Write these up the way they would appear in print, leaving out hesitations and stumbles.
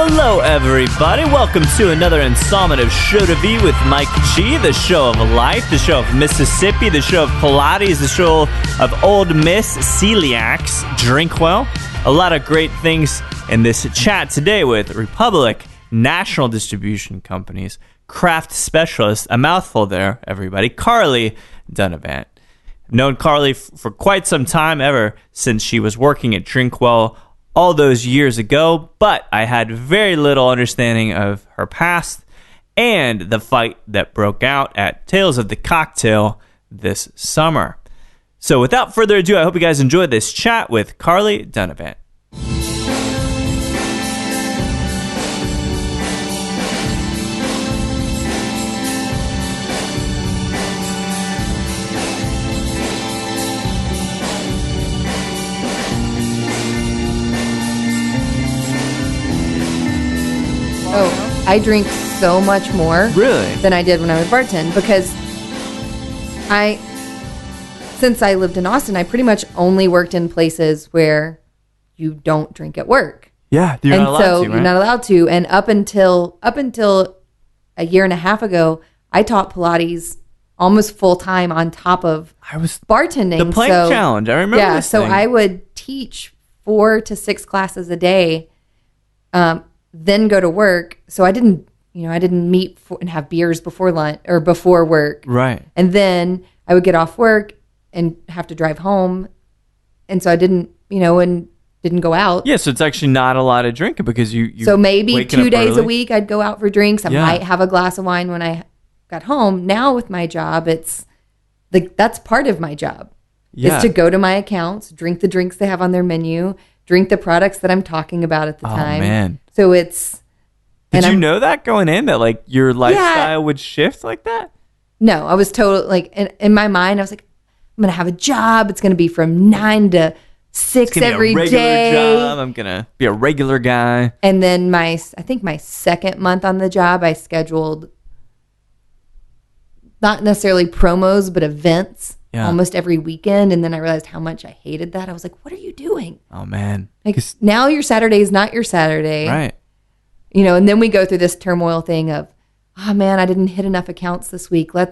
Hello, everybody. Welcome to another installment of Show to Be with Mike G, the show of life, the show of Mississippi, the show of Pilates, the show of Old Miss Celiacs, Drink.Well. A lot of great things in this chat today with Republic, National Distribution Companies, Craft Specialist, a mouthful there, everybody, Carley Dunavant. I've known Carley for quite some time, ever since she was working at Drink.Well all those years ago, but I had very little understanding of her past and the fight that broke out at Tales of the Cocktail this summer. So without further ado, I hope you guys enjoyed this chat with Carley Dunavant. Oh, I drink so much more than I did when I was bartending because since I lived in Austin, I pretty much only worked in places where you don't drink at work. Yeah, you're not allowed to, right? You're not allowed to. And up until a year and a half ago, I taught Pilates almost full time on top of bartending. The plank challenge, I remember. Yeah, this so thing. I would teach 4 to 6 classes a day. Then go to work. So I didn't meet and have beers before lunch or before work. Right. And then I would get off work and have to drive home. And so I didn't go out. Yeah, so it's actually not a lot of drinking because you So maybe 2 days early. a week I'd go out for drinks. I might have a glass of wine when I got home. Now with my job, it's that's part of my job. Yeah. Is to go to my accounts, drink the drinks they have on their menu, drink the products that I'm talking about at the time. Oh, man. So it's... Did you know that going in, that like your lifestyle would shift like that? No, I was totally like, in my mind, I was like, I'm going to have a job. It's going to be from 9 to 6 every day. Job. I'm going to be a regular guy. And then I think my second month on the job, I scheduled not necessarily promos, but events. Yeah. Almost every weekend. And then I realized how much I hated that. I was like, what are you doing? Oh, man. Like now your Saturday is not your Saturday. Right. And then we go through this turmoil thing of, oh man, I didn't hit enough accounts this week. I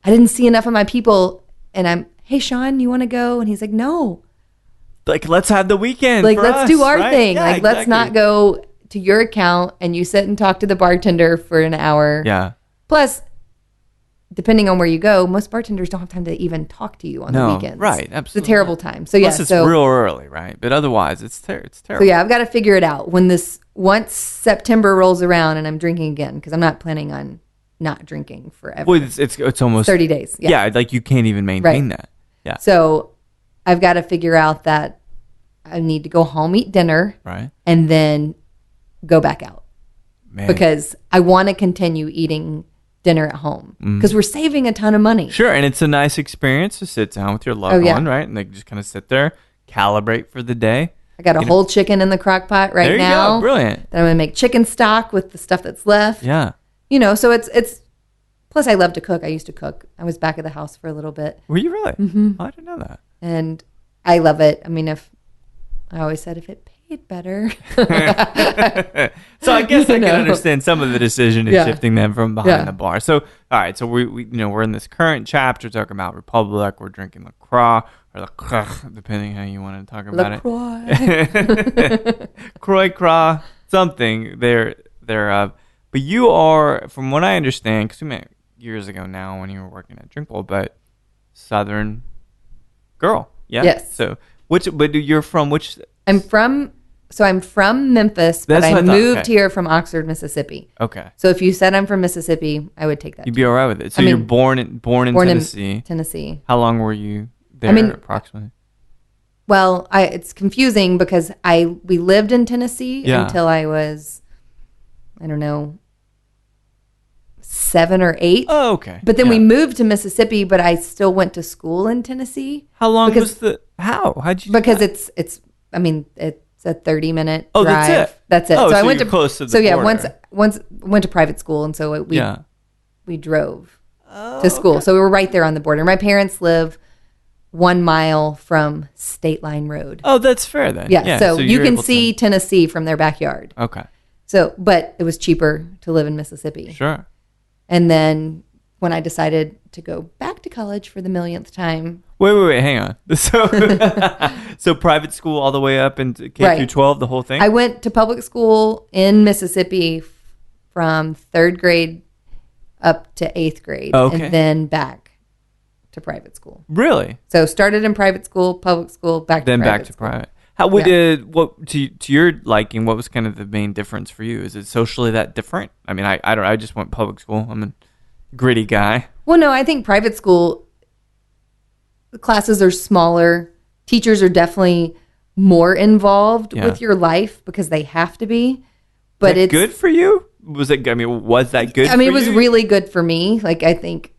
didn't see enough of my people. And hey, Sean, you want to go? And he's like, no. Like, let's have the weekend. Like, let's do our thing. Yeah, like, exactly. Let's not go to your account and you sit and talk to the bartender for an hour. Yeah. Plus, depending on where you go, most bartenders don't have time to even talk to you on the weekends. Right, absolutely. It's a terrible time. So Plus it's real early, right? But otherwise, it's terrible. So yeah, I've got to figure it out once September rolls around and I'm drinking again, because I'm not planning on not drinking forever. Well, it's almost 30 days. Yeah, like you can't even maintain that. Yeah. So I've got to figure out that I need to go home, eat dinner, right, and then go back out. Man. Because I want to continue eating dinner at home because we're saving a ton of money. Sure, and it's a nice experience to sit down with your loved one, right? And they just kind of sit there, calibrate for the day. I got a whole chicken in the crock pot right there you now. Go. Brilliant. Then I'm gonna make chicken stock with the stuff that's left. Yeah. So it's. Plus, I love to cook. I used to cook. I was back at the house for a little bit. Were you really? Mm-hmm. Oh, I didn't know that. And I love it. I mean, I always said if it paid better. So I guess I can understand some of the decision in shifting them from behind the bar. So, all right. So we we're in this current chapter talking about Republic. We're drinking LaCroix or LaCroix, depending how you want to talk about it. Croix, something thereof. But you are, from what I understand, because we met years ago now when you were working at Drink.Well, but Southern girl. Yeah. Yes. So but you're from which? I'm from Memphis, but I moved here from Oxford, Mississippi. Okay. So if you said I'm from Mississippi, I would take that. You'd be all right with it. So you're born in Tennessee. Tennessee. How long were you there approximately? Well, it's confusing because we lived in Tennessee until I was I don't know, 7 or 8. Oh, okay. But then we moved to Mississippi, but I still went to school in Tennessee. How long was how'd you do because that? it's a 30-minute Oh, drive. That's it. Oh, so I went you're to close to the border. once went to private school, and so we drove to school. Okay. So we were right there on the border. My parents live 1 mile from State Line Road. Oh, that's fair then. Yeah, so you can see Tennessee from their backyard. Okay. So, but it was cheaper to live in Mississippi. Sure. And then when I decided to go back to college for the millionth time. Wait, hang on. So private school all the way up into K through 12, the whole thing? I went to public school in Mississippi from 3rd grade up to 8th grade. Okay. And then back to private school. Really? So started in private school, public school, back to private school. Private. How would what to your liking? What was kind of the main difference for you? Is it socially that different? I mean, I don't. I just went public school. I'm a gritty guy. Well, no, I think private school the classes are smaller. Teachers are definitely more involved with your life because they have to be. But it's good for you. Was it? I mean, was that good? I mean, it was really good for me. Like I think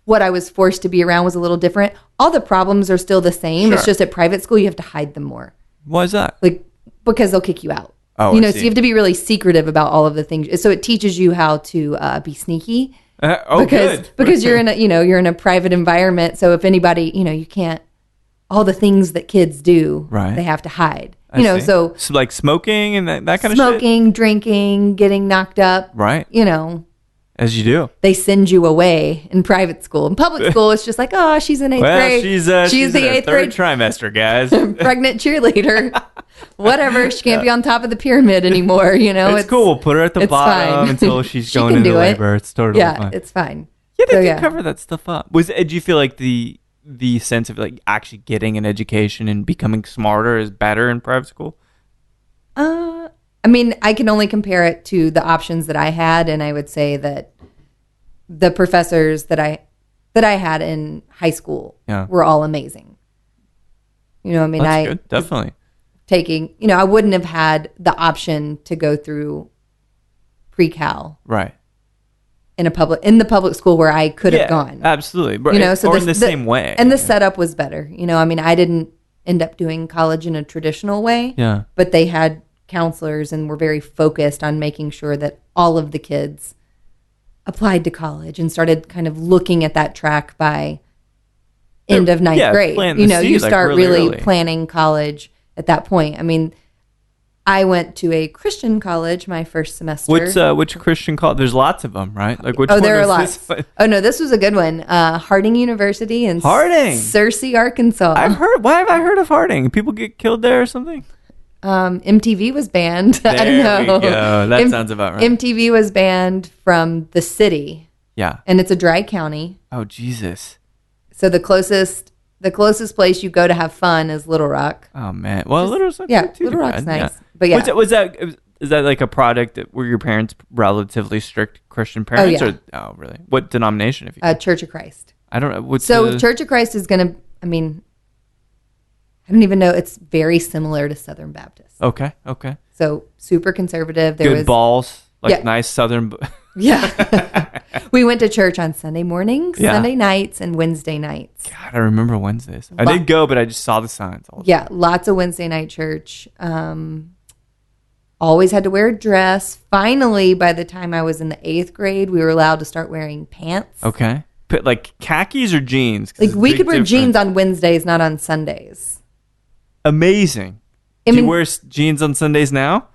what I was forced to be around was a little different. All the problems are still the same. Sure. It's just at private school, you have to hide them more. Why is that? Like, because they'll kick you out. Oh, so you have to be really secretive about all of the things. So it teaches you how to be sneaky. Because you're in a private environment. So if anybody, you can't, all the things that kids do, they have to hide. So like smoking and that kind of shit? Smoking, drinking, getting knocked up. Right. As you do. They send you away in private school. In public school, it's just like, oh, she's in 8th grade. She's the in 8th third grade trimester, guys. Pregnant cheerleader. Whatever. She can't be on top of the pyramid anymore. It's cool. We'll put her at the bottom until she's going into labor. It's totally fine. It's fine. Yeah, they can cover that stuff up. Do you feel like the sense of like actually getting an education and becoming smarter is better in private school? I mean, I can only compare it to the options that I had, and I would say that the professors that I had in high school were all amazing. That's good. Definitely. Taking, I wouldn't have had the option to go through pre-cal. Right. In the public school where I could have gone. Absolutely. So in the same way. And the setup was better. I mean, I didn't end up doing college in a traditional way. Yeah. But they had counselors and were very focused on making sure that all of the kids applied to college and started kind of looking at that track by end of 9th grade. You start really planning college at that point. I mean, I went to a Christian college my first semester. Which Christian college? There's lots of them, right? Like which one there are is lots. This? Oh no, this was a good one. Harding University in Searcy, Arkansas. Why have I heard of Harding? People get killed there or something? MTV was banned. I don't know. We go. That sounds about right. MTV was banned from the city. Yeah. And it's a dry county. Oh Jesus. So the closest place you go to have fun is Little Rock. Oh man. Well, Little Rock's Little Rock's nice. Yeah. But yeah. Is that like a product were your parents relatively strict Christian parents? Oh really? What denomination? If you Church of Christ. I don't know. Church of Christ is going to, I mean, I don't even know. It's very similar to Southern Baptist. Okay. So super conservative. Good balls, nice Southern. Yeah. We went to church on Sunday mornings, Sunday nights, and Wednesday nights. God, I remember Wednesdays. I did go, but I just saw the signs. Lots of Wednesday night church. Always had to wear a dress. Finally, by the time I was in the 8th grade, we were allowed to start wearing pants. Okay. Like khakis or jeans? Like we could wear jeans on Wednesdays, not on Sundays. Amazing. Do you wear jeans on Sundays now?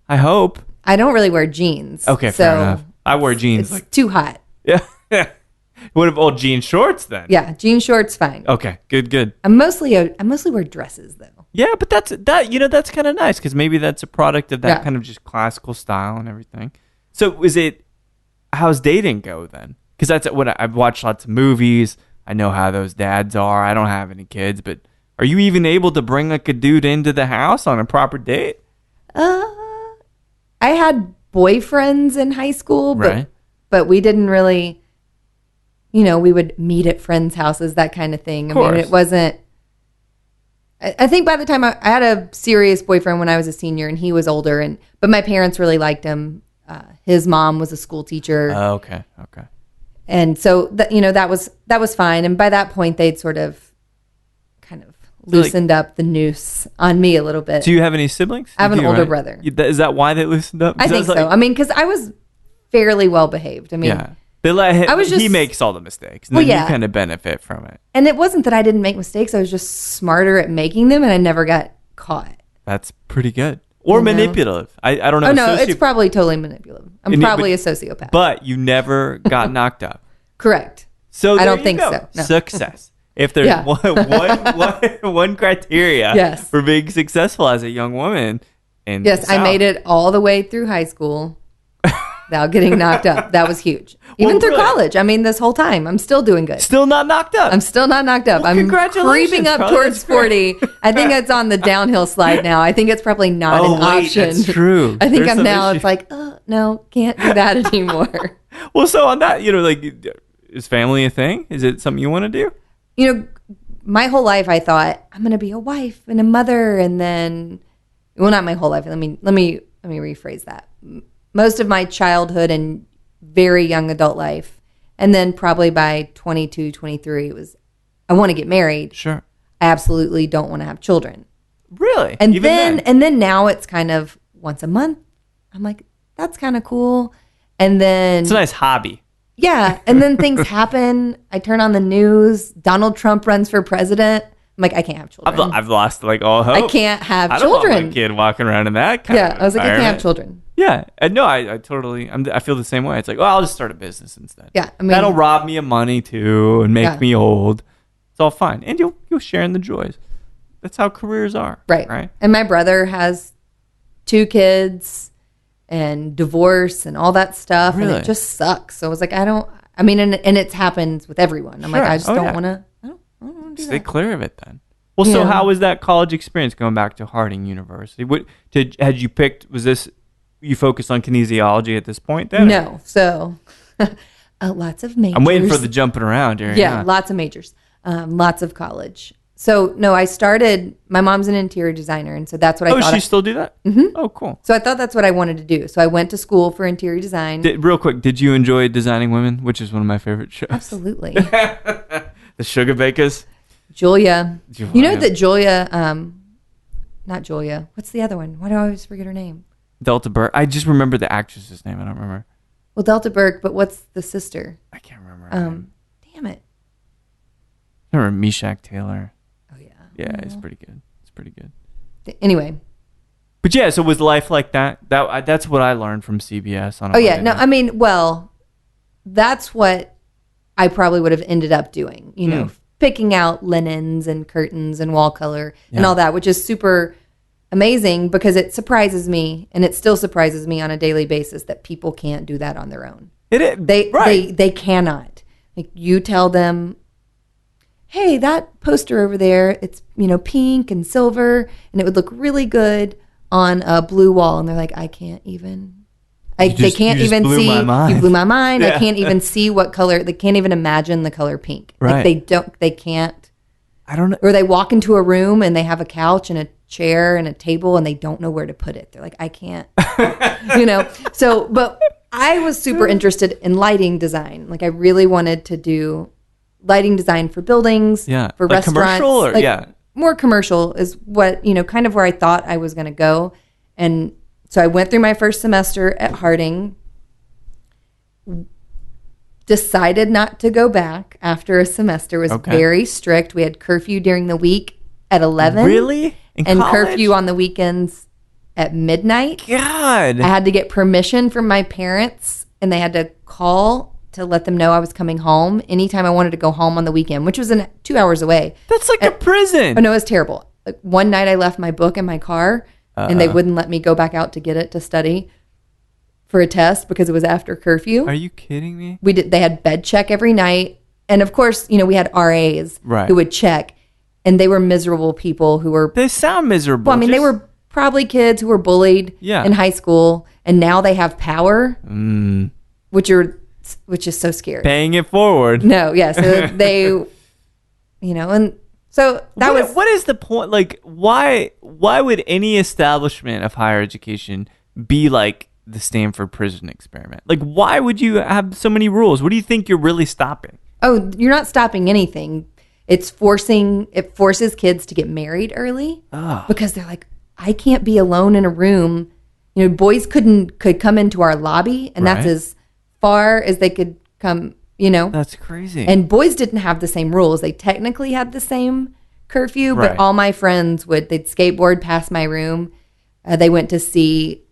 I hope. I don't really wear jeans. Okay, fair enough. I wear jeans. It's too hot. Yeah. What about jean shorts then? Yeah, jean shorts fine. Okay, good. I mostly wear dresses though. Yeah, but that's kind of nice because maybe that's a product of that kind of just classical style and everything. So how's dating go then? Because that's what I've watched lots of movies. I know how those dads are. I don't have any kids, but are you even able to bring like a dude into the house on a proper date? I had boyfriends in high school, but we didn't really, we would meet at friends' houses, that kind of thing. I mean, it wasn't, I think by the time I had a serious boyfriend when I was a senior, and he was older, but my parents really liked him. His mom was a school teacher. Oh, okay. And so that was fine. And by that point, they'd sort of kind of loosened up the noose on me a little bit. Do you have any siblings? I have an older brother. Is that why they loosened up? I think so. I mean, because I was fairly well behaved. I mean, yeah. They let him, he makes all the mistakes, and then you kind of benefit from it. And it wasn't that I didn't make mistakes. I was just smarter at making them, and I never got caught. That's pretty good. Or manipulative. I don't know. Oh, no, it's probably totally manipulative. I'm probably a sociopath. But you never got knocked up. Correct. So I don't think so. No. Success. If there's one criteria for being successful as a young woman. Yes, I made it all the way through high school without getting knocked up. That was huge. Even through college. I mean, this whole time, I'm still doing good. Still not knocked up. I'm still not knocked up. I'm creeping up towards 40. I think it's on the downhill slide now. I think it's probably not an option. That's true. I think it's like, oh, no, can't do that anymore. Well, so on that, is family a thing? Is it something you want to do? My whole life I thought I'm going to be a wife and a mother, and then, well, not my whole life. Let me rephrase that. Most of my childhood and very young adult life, and then probably by 22, 23, it was, I want to get married. Sure. I absolutely don't want to have children. Really? And then now it's kind of once a month. I'm like, that's kind of cool. And then it's a nice hobby. Yeah. And then things happen. I turn on the news. Donald Trump runs for president. I'm like, I can't have children. I've lost all hope. I can't have children. I don't want my kid walking around in that kind of I was like, I can't have children. Yeah. No, I totally, I feel the same way. It's like, I'll just start a business instead. Yeah. I mean, that'll rob me of money too and make me old. It's all fine. And you'll share in the joys. That's how careers are. Right. And my brother has 2 kids and divorce and all that stuff. Really? And it just sucks. So I was like, and it happens with everyone. I'm like, I just don't want to. I don't want to do that. Stay clear of it then. Well, so how was that college experience going back to Harding University? Had you picked, you focused on kinesiology at this point then? No. So lots of majors. I'm waiting for the jumping around here. Yeah, lots of majors. Lots of college. So, no, my mom's an interior designer, and so that's what I thought. Oh, she still do that? Mm-hmm. Oh, cool. So I thought that's what I wanted to do. So I went to school for interior design. Real quick, did you enjoy Designing Women, which is one of my favorite shows? Absolutely. The Sugar Bakers? Julia. You know that Julia, not Julia, what's the other one? Why do I always forget her name? Delta Burke. I just remember the actress's name. I don't remember. Well, Delta Burke, but what's the sister? I can't remember her name. Damn it. I remember Meshack Taylor. Yeah, Mm-hmm. it's pretty good. It's pretty good. Anyway. But yeah, so was life like that? That's what I learned from CBS. On that's what I probably would have ended up doing, picking out linens and curtains and wall color and all that, which is super amazing because it surprises me, and it still surprises me on a daily basis that people can't do that on their own. They cannot. Like, you tell them, hey, that poster over there, it's, pink and silver, and it would look really good on a blue wall. And they're like, I can't even. They can't even see. You blew my mind. Yeah. I can't even see what color. They can't even imagine the color pink. Right. Like they can't. I don't know. Or they walk into a room and they have a couch and a chair and a table and they don't know where to put it. They're like, I can't. So, but I was super interested in lighting design. Like, I really wanted to do lighting design for buildings, for like restaurants. Commercial more commercial is what, kind of where I thought I was going to go. And so I went through my first semester at Harding, decided not to go back after a semester. It was very strict. We had curfew during the week at 11. Really? And curfew on the weekends at midnight. God. I had to get permission from my parents, and they had to call to let them know I was coming home anytime I wanted to go home on the weekend, which was 2 hours away. That's like a prison. Oh, no, it was terrible. Like, one night I left my book in my car, and they wouldn't let me go back out to get it to study for a test because it was after curfew. Are you kidding me? They had bed check every night. And of course, we had RAs who would check, and they were miserable people who were... They sound miserable. Well, they were probably kids who were bullied in high school, and now they have power, which is so scary. Paying it forward. No, yeah. So they, and So what is the point? Like, why would any establishment of higher education be like the Stanford prison experiment? Like, why would you have so many rules? What do you think you're really stopping? Oh, you're not stopping anything. It forces kids to get married early because they're like, I can't be alone in a room. You know, boys could come into our lobby, and that's as far as they could come, you know. That's crazy. And boys didn't have the same rules. They technically had the same curfew, but all my friends they'd skateboard past my room. They went to see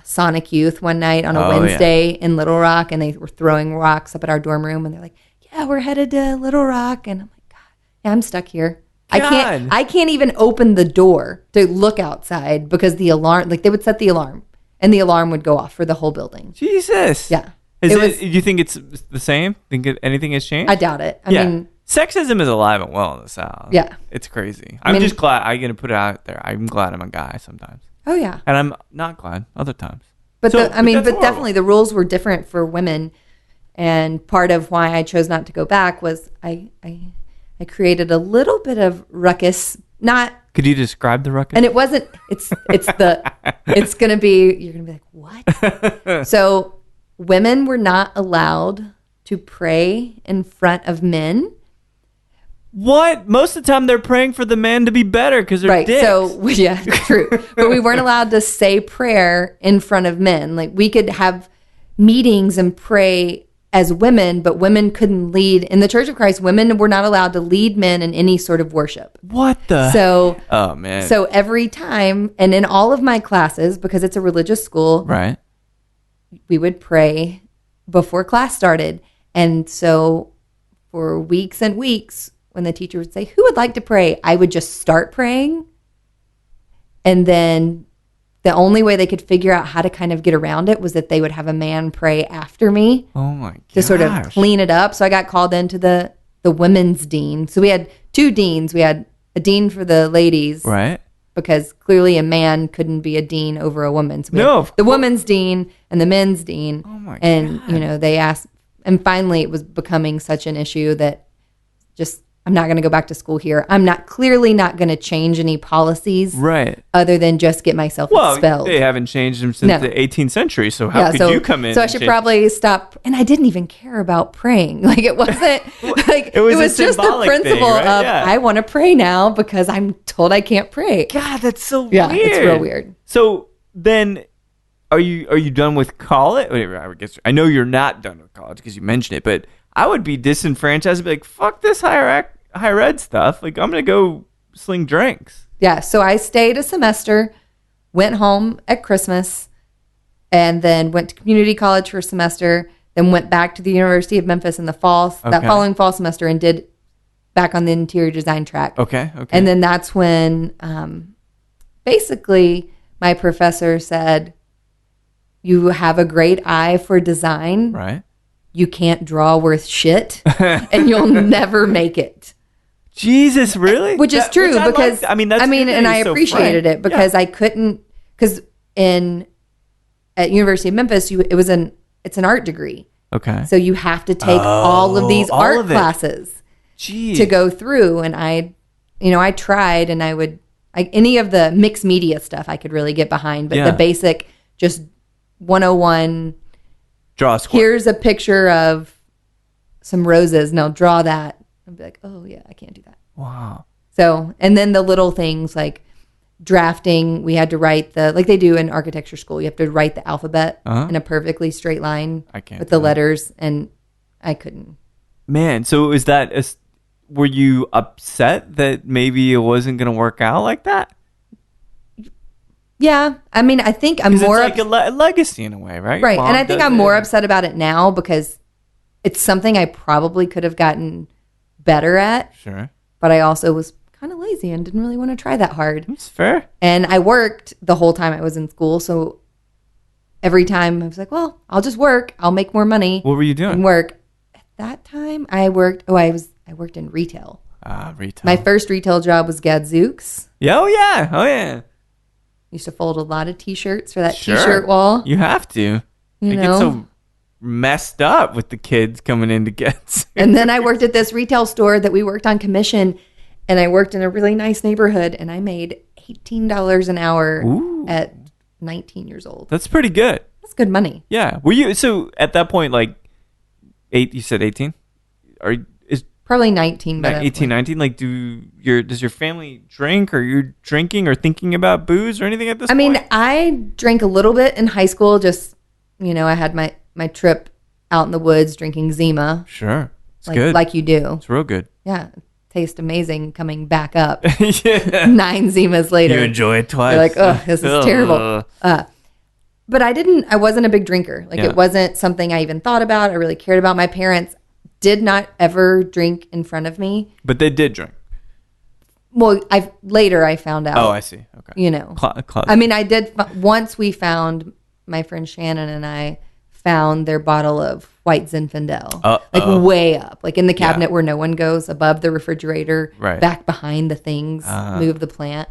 Sonic Youth one night on a Wednesday in Little Rock, and they were throwing rocks up at our dorm room, and they're like, yeah, we're headed to Little Rock. And I'm like, God, yeah, I'm stuck here. God. I can't even open the door to look outside because the alarm, like they would set the alarm and the alarm would go off for the whole building. Jesus. Yeah. Do you think it's the same? Think anything has changed? I doubt it. I mean, sexism is alive and well in the South. Yeah. It's crazy. I'm just glad I'm going to put it out there. I'm glad I'm a guy sometimes. Oh yeah. And I'm not glad other times. But definitely the rules were different for women. And part of why I chose not to go back was I created a little bit of ruckus. Could you describe the ruckus? And it wasn't. It's gonna be. You're gonna be like, what? So women were not allowed to pray in front of men. What? Most of the time they're praying for the man to be better because they're dicks. So yeah, true. But we weren't allowed to say prayer in front of men. Like we could have meetings and pray as women, but women couldn't lead. In the Church of Christ, women were not allowed to lead men in any sort of worship. What the? So, oh man. So every time, and in all of my classes, because it's a religious school, right, we would pray before class started. And so for weeks and weeks, when the teacher would say, who would like to pray? I would just start praying. And then the only way they could figure out how to kind of get around it was that they would have a man pray after me. Oh my god! To sort of clean it up. So I got called into the women's dean. So we had two deans. We had a dean for the ladies, right? Because clearly a man couldn't be a dean over a woman. So we had the women's dean and the men's dean. Oh my god! And they asked, and finally it was becoming such an issue that just. I'm not going to go back to school here. I'm clearly not going to change any policies, right? Other than just get myself expelled. They haven't changed them since the 18th century. So how could you come in? So I should probably stop. And I didn't even care about praying. Like it wasn't like it was just the principle thing, right? of I want to pray now because I'm told I can't pray. God, that's so weird. Yeah, it's real weird. So then, are you done with college? I guess I know you're not done with college because you mentioned it, but. I would be disenfranchised and be like, fuck this higher ed stuff. Like, I'm going to go sling drinks. Yeah. So I stayed a semester, went home at Christmas, and then went to community college for a semester, then went back to the University of Memphis in the fall, that following fall semester, and did back on the interior design track. Okay. And then that's when basically my professor said, you have a great eye for design. Right. You can't draw worth shit and you'll never make it. Jesus, really? Which is true because and I appreciated it because I couldn't, because at University of Memphis, it's an art degree. Okay. So you have to take all of these art classes to go through. And I tried and any of the mixed media stuff I could really get behind, but the basic just 101 draw a square. Here's a picture of some roses. Now draw that. I'd be like, oh yeah, I can't do that. Wow. So, and then the little things like drafting, we had to write like they do in architecture school. You have to write the alphabet in a perfectly straight line with the letters, and I couldn't. Man, so is that were you upset that maybe it wasn't going to work out like that? Yeah, I mean, I think I'm more it's like a legacy in a way, right? Right, and I think I'm more upset about it now because it's something I probably could have gotten better at. Sure, but I also was kind of lazy and didn't really want to try that hard. That's fair. And I worked the whole time I was in school, so every time I was like, "Well, I'll just work. I'll make more money." What were you doing? And work. At that time, I worked. I worked in retail. Retail. My first retail job was Gadzooks. Yeah, oh yeah. Used to fold a lot of T-shirts for that T-shirt wall. You have to. It gets so messed up with the kids coming in to get. And then I worked at this retail store that we worked on commission, And I worked in a really nice neighborhood, and I made $18 an hour at 19 years old. That's pretty good. That's good money. Yeah. Were you so at that point like you said 18? Or is probably 19 by 18, 19? Like does your family drink, or you're drinking or thinking about booze or anything at this point? I mean, I drank a little bit in high school. Just, I had my trip out in the woods drinking Zima. Sure. It's good. Like you do. It's real good. Yeah. Tastes amazing coming back up. Yeah. 9 Zimas later. You enjoy it twice. You're like, oh, this is terrible. But I wasn't a big drinker. It wasn't something I even thought about. I really cared about. My parents did not ever drink in front of me. But they did drink. Well, later I found out. Oh, I see. Okay. I mean, I did. Once we found, my friend Shannon and I found their bottle of white Zinfandel, way up, in the cabinet where no one goes, above the refrigerator, back behind the things, move the plant.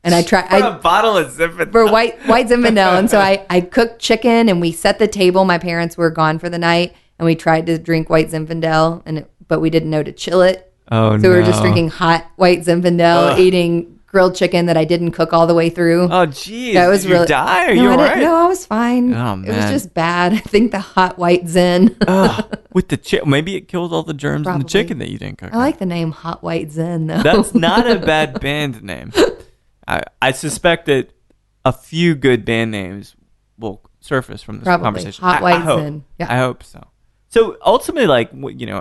And I tried a bottle of Zinfandel for white Zinfandel, and so I cooked chicken, and we set the table. My parents were gone for the night, and we tried to drink white Zinfandel, but we didn't know to chill it. Oh, so we were just drinking hot white Zinfandel, eating grilled chicken that I didn't cook all the way through. Oh, geez. That was Did you die? Are you all right? No, I was fine. Oh, man. It was just bad. I think the hot white Zen. With the chicken. Maybe it killed all the germs in the chicken that you didn't cook. I like the name Hot White Zen, though. That's not a bad band name. I suspect that a few good band names will surface from this conversation. Hot White Zen. Yeah. I hope so. So ultimately,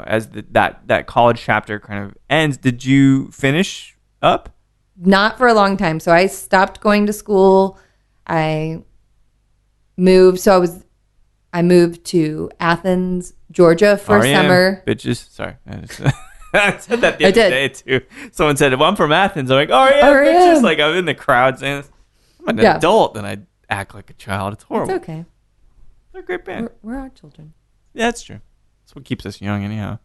as that college chapter kind of ends, did you finish up? Not for a long time. So I stopped going to school. I moved. So I moved to Athens, Georgia for summer. Bitches. Sorry. I said that the other day too. Someone said, well, I'm from Athens. I'm like, oh yeah, bitches. Like I'm in the crowd saying this. I'm an adult and I act like a child. It's horrible. It's okay. They're a great band. We're our children. Yeah, that's true. That's what keeps us young anyhow.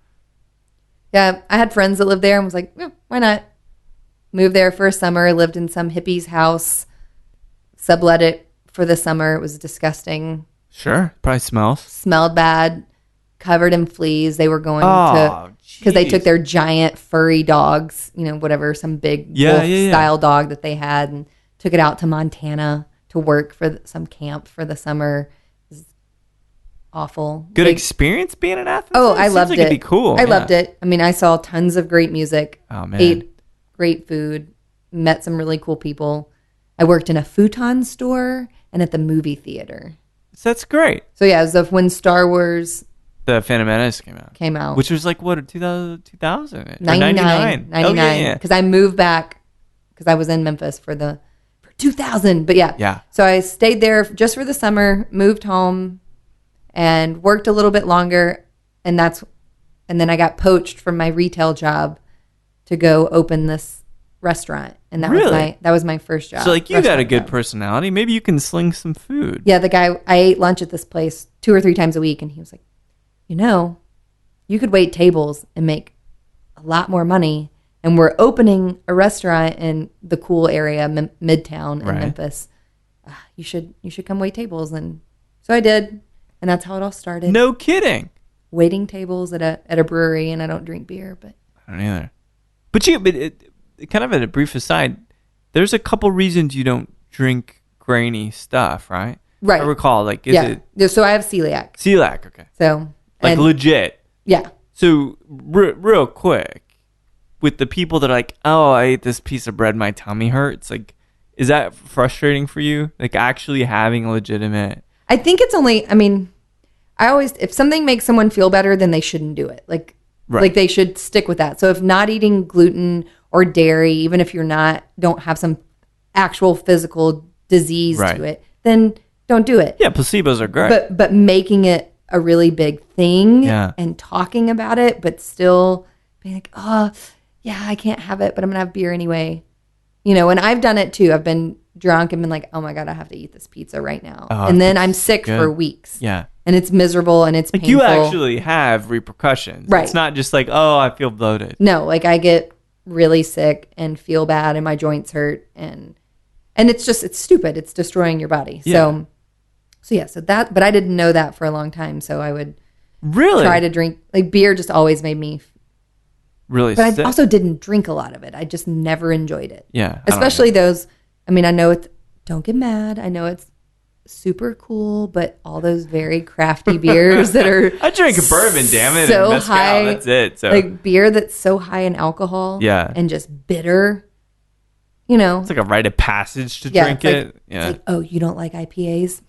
Yeah. I had friends that lived there and was like, why not? Moved there for a summer, lived in some hippie's house, sublet it for the summer. It was disgusting. Sure. Probably smells. Smelled bad, covered in fleas. They were going to, because they took their giant furry dogs, whatever, some big wolf-style dog that they had, and took it out to Montana to work for some camp for the summer. It was awful. Good experience being in Athens? Oh, I loved it. It'd be cool. I loved it. I mean, I saw tons of great music. Oh, man. Ate great food, met some really cool people. I worked in a futon store and at the movie theater. So that's great. So yeah, it was when Star Wars, The Phantom Menace came out. Which was like, what, 2000? 99. Because I moved back, because I was in Memphis for 2000. But yeah. So I stayed there just for the summer, moved home, and worked a little bit longer. And then I got poached from my retail job to go open this restaurant, and that was my first job. So you got a good personality. Maybe you can sling some food. Yeah, the guy, I ate lunch at this place 2 or 3 times a week, and he was like, you could wait tables and make a lot more money, and we're opening a restaurant in the cool area, Midtown in Memphis. You should come wait tables. And so I did, and that's how it all started. No kidding. Waiting tables at a brewery, and I don't drink beer, but I don't either. But kind of at a brief aside, there's a couple reasons you don't drink grainy stuff, right? Right. I recall, is it? So I have celiac. Celiac, okay. So legit. Yeah. So real quick, with the people that are like, oh, I ate this piece of bread, my tummy hurts. Is that frustrating for you? Actually having a legitimate. I think it's only. I mean, if something makes someone feel better, then they shouldn't do it. They should stick with that. So if not eating gluten or dairy, even if don't have some actual physical disease to it, then don't do it. Yeah, placebos are great. But making it a really big thing and talking about it, but still being like, oh, yeah, I can't have it, but I'm going to have beer anyway. And I've done it too. I've been drunk and been like, oh my God, I have to eat this pizza right now. And then I'm sick for weeks. Yeah. And it's miserable and it's painful. You actually have repercussions. Right. It's not just oh, I feel bloated. No, I get really sick and feel bad and my joints hurt and it's stupid. It's destroying your body. Yeah. But I didn't know that for a long time. So I would try to drink, beer just always made me really But sick. I also didn't drink a lot of it. I just never enjoyed it. Yeah. Especially those, I mean, I know it's, don't get mad. I know it's super cool, but all those very crafty beers that are I drink a bourbon, damn it, so and mezcal, high, that's it. So like beer that's so high in alcohol, Yeah. and just bitter. You know, it's like a rite of passage to yeah, drink it's it. like, Yeah. it's like, oh, you don't like IPAs?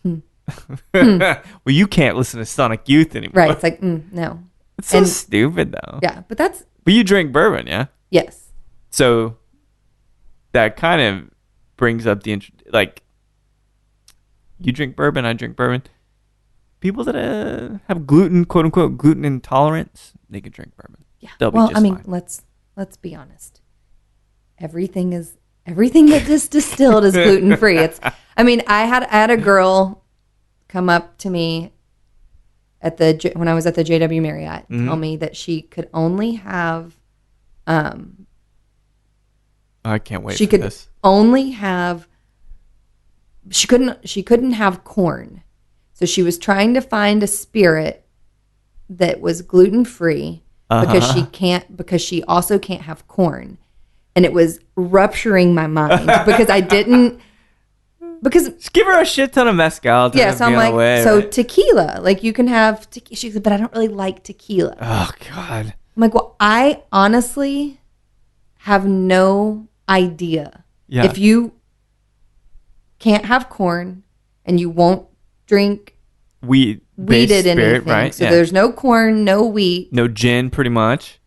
Well, you can't listen to Sonic Youth anymore. Right. It's like, no. It's so stupid though. Yeah, but that's, But you drink bourbon, yeah? yes. So that kind of brings up the like, you drink bourbon, I drink bourbon. People that have gluten, quote unquote, gluten intolerance, they could drink bourbon. Yeah. They'll be Well, just I mean, fine. let's be honest. Everything that is distilled is gluten free. It's, I mean, I had a girl come up to me when I was at the JW Marriott, tell me that she could only have, I can't wait she for could this. only have, she couldn't have corn. So she was trying to find a spirit that was gluten free because she also can't have corn. And it was rupturing my mind because Just give her a shit ton of mezcal. yeah, so I'm like, right? tequila, like you can have tequila. She said, but I don't really like tequila. Oh God. I'm like, well, I honestly have no idea. Yeah. If you can't have corn and you won't drink Wheated anything, right? so there's no corn, no wheat, no gin, pretty much.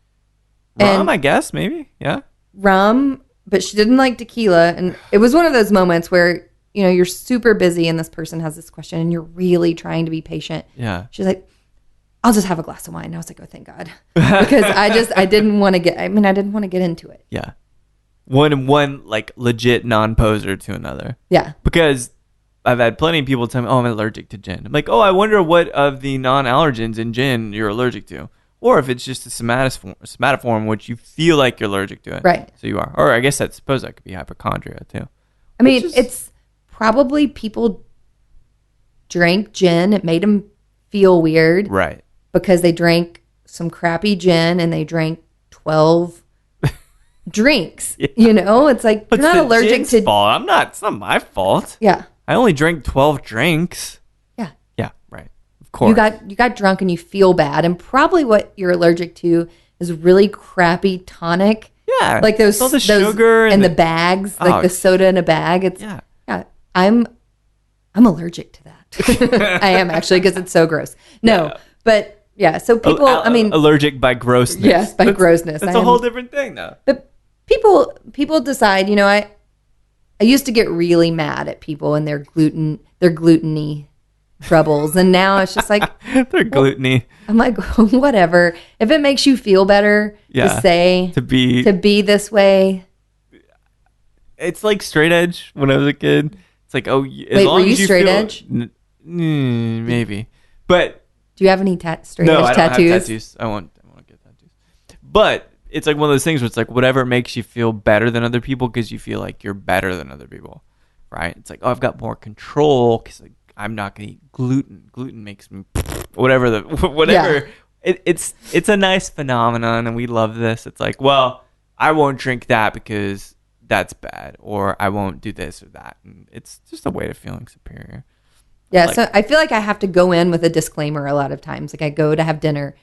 Rum, I guess, maybe. Yeah. rum, but she didn't like tequila. And it was one of those moments where, you know, you're super busy and this person has this question and you're really trying to be patient. Yeah. She's like, I'll just have a glass of wine. And I was like, oh, thank God. Because I didn't want to get into it. Yeah. One like legit non-poser to another. Yeah. Because I've had plenty of people tell me, oh, I'm allergic to gin. I'm like, oh, I wonder what of the non-allergens in gin you're allergic to. Or if it's just a somatoform, which you feel like you're allergic to it. Right. So you are. Or I guess that could be hypochondria too. I mean, it's probably people drank gin. It made them feel weird. Right. Because they drank some crappy gin and they drank 12 drinks. Yeah. You know, it's like, But you're not allergic gin's to. fault. It's not my fault. Yeah. I only drank 12 drinks. Yeah. Yeah, right. Of course. You got drunk and you feel bad. And probably what you're allergic to is really crappy tonic. Yeah. Like those sugar and the bags, like the soda in a bag. It's yeah. I'm allergic to that. I am actually, because it's so gross. No, Yeah. but yeah. So people, I mean, allergic by grossness. yes, by grossness. That's a whole different thing, though. But people decide. You know, I used to get really mad at people and their gluten-y troubles, and now it's just like They're gluttony. I'm like, whatever. If it makes you feel better to say to be this way. It's like straight edge when I was a kid. It's like, oh, Wait, were you straight edge? Maybe, but Do you have any straight no, edge I don't tattoos? have tattoos. I won't get tattoos. But it's like one of those things where it's like whatever makes you feel better than other people because you feel like you're better than other people, right? It's like, oh, I've got more control because like, I'm not gonna eat gluten. Gluten makes me whatever. Yeah. It's a nice phenomenon, and we love this. It's like, well, I won't drink that because that's bad, or I won't do this or that, and it's just a way of feeling superior. Yeah, so I feel like I have to go in with a disclaimer a lot of times. Like I go to have dinner,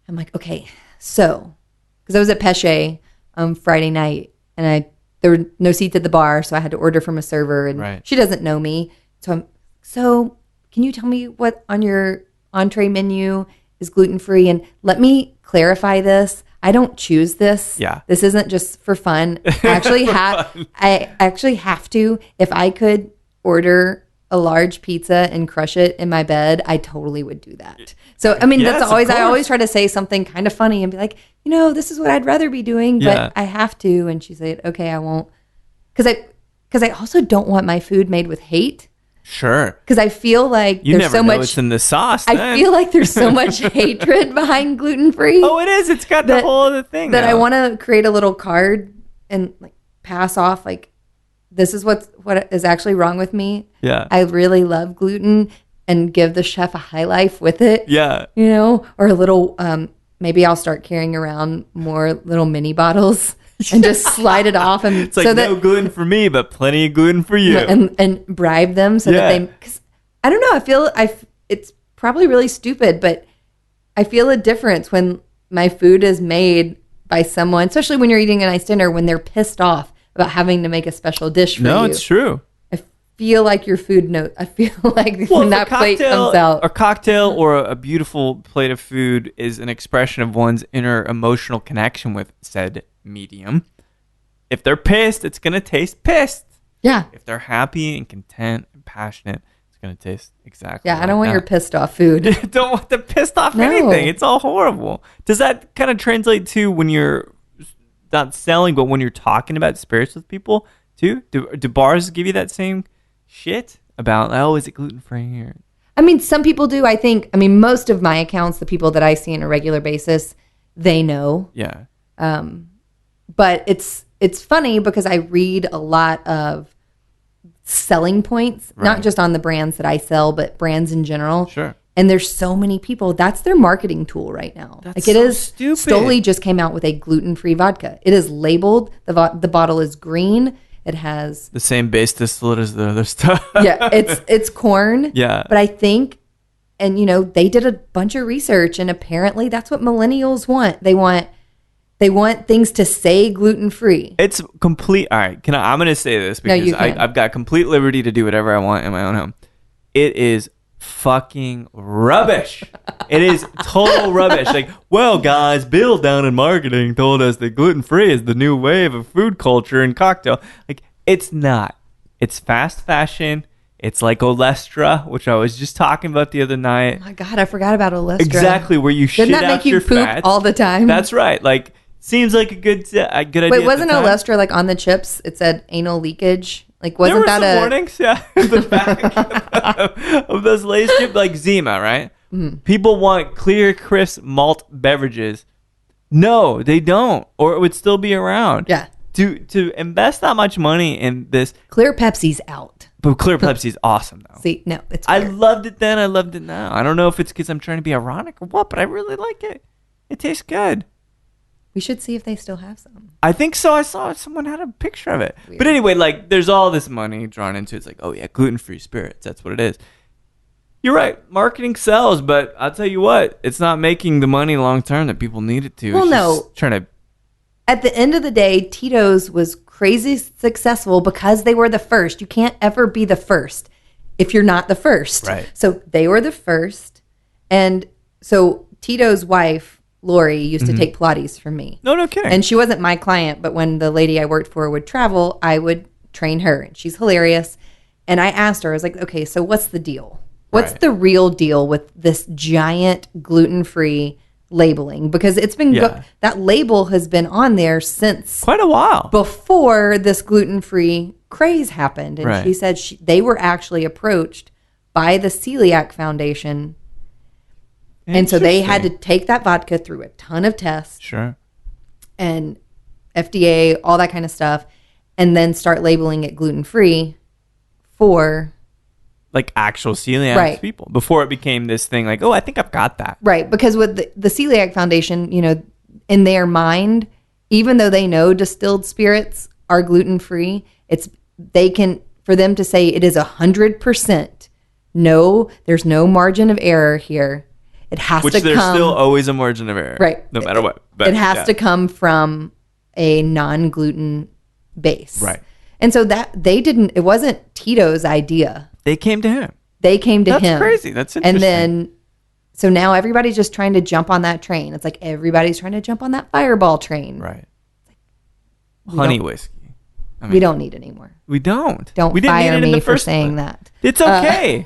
I'm like, okay, so because I was at Peche Friday night, and there were no seats at the bar, so I had to order from a server, and she doesn't know me, so can you tell me what on your entree menu is gluten free? And let me clarify this. I don't choose this. Yeah. This isn't just for fun. I actually have to. If I could order a large pizza and crush it in my bed, I totally would do that. So, I mean, yes, I always try to say something kind of funny and be like, you know, this is what I'd rather be doing, but I have to. And she said, okay, I won't. Because I also don't want my food made with hate. Sure. Because I feel like there's so much. It's in the sauce. I feel like there's so much hatred behind gluten free. Oh, it is. It's got the whole other thing. That I want to create a little card and like pass off. Like, this is what is actually wrong with me. Yeah. I really love gluten, and give the chef a high life with it. Yeah. You know, or a little maybe I'll start carrying around more little mini bottles and just slide it off. And it's like, no gluten for me, but plenty of gluten for you. And bribe them so that they, because I don't know, it's probably really stupid, but I feel a difference when my food is made by someone, especially when you're eating a nice dinner, when they're pissed off about having to make a special dish for you. No, it's true. I feel like your food I feel like when that plate comes out. A cocktail or a beautiful plate of food is an expression of one's inner emotional connection with said medium. If they're pissed, it's going to taste pissed. Yeah. If they're happy and content and passionate, it's going to taste exactly I don't want your pissed off food. Don't want the pissed off anything. It's all horrible. Does that kind of translate to when you're not selling, but when you're talking about spirits with people too? Do bars give you that same shit about, oh, is it gluten-free? Or... I mean, some people do. Most of my accounts, the people that I see on a regular basis, they know. Yeah. But it's funny because I read a lot of selling points, not just on the brands that I sell, but brands in general. Sure. And there's so many people. That's their marketing tool right now. That's so stupid. Stoli just came out with a gluten-free vodka. It is labeled. The bottle is green. It has the same base distillate as the other stuff. Yeah, it's corn. Yeah. But I think, and they did a bunch of research, and apparently that's what millennials want. They want things to say gluten-free. It's complete. All right. I'm going to say this because I've got complete liberty to do whatever I want in my own home. It is fucking rubbish. It is total rubbish. Like, well, guys, Bill down in marketing told us that gluten-free is the new wave of food culture and cocktail. Like, it's not. It's fast fashion. It's like Olestra, which I was just talking about the other night. Oh my God, I forgot about Olestra. Exactly, where you shit out your fats. Didn't that make you poop all the time? That's right. Like, seems like a good idea. Wait, wasn't Olestra like on the chips? It said anal leakage. Like, wasn't that some warnings? Yeah, the back of those Lay's chips, like Zima, right? Mm. People want clear, crisp malt beverages. No, they don't, or it would still be around. Yeah. To invest that much money in this, Clear Pepsi's out. But Clear Pepsi's awesome though. See, no, it's. Weird. I loved it then. I loved it now. I don't know if it's because I'm trying to be ironic or what, but I really like it. It tastes good. We should see if they still have some. I think so. I saw someone had a picture of it. Weird. But anyway, like, there's all this money drawn into it. It's like, oh yeah, gluten-free spirits. That's what it is. You're right. Marketing sells, but I'll tell you what, it's not making the money long term that people need it to. Well, it's no. Just trying to. At the end of the day, Tito's was crazy successful because they were the first. You can't ever be the first if you're not the first. Right. So they were the first. And so Tito's wife, Lori, used to take Pilates from me. No kidding. And she wasn't my client, but when the lady I worked for would travel, I would train her. And she's hilarious. And I asked her, I was like, okay, so what's the deal? What's the real deal with this giant gluten-free labeling? Because it's been that label has been on there since quite a while before this gluten-free craze happened. And she said they were actually approached by the Celiac Foundation. And so they had to take that vodka through a ton of tests. Sure. And FDA, all that kind of stuff. And then start labeling it gluten-free for... like actual celiac people. Before it became this thing like, oh, I think I've got that. Right. Because with the Celiac Foundation, in their mind, even though they know distilled spirits are gluten-free, for them to say it is 100%, no, there's no margin of error here. It has to come. Which there's still always a margin of error. Right. No matter what. But, it has to come from a non-gluten base. Right. And so it wasn't Tito's idea. They came to him. They came to him. That's crazy. That's interesting. And then, so now everybody's just trying to jump on that train. It's like everybody's trying to jump on that Fireball train. Right. Honey whiskey. We don't need any more. We don't. Don't fire me for saying that. It's okay.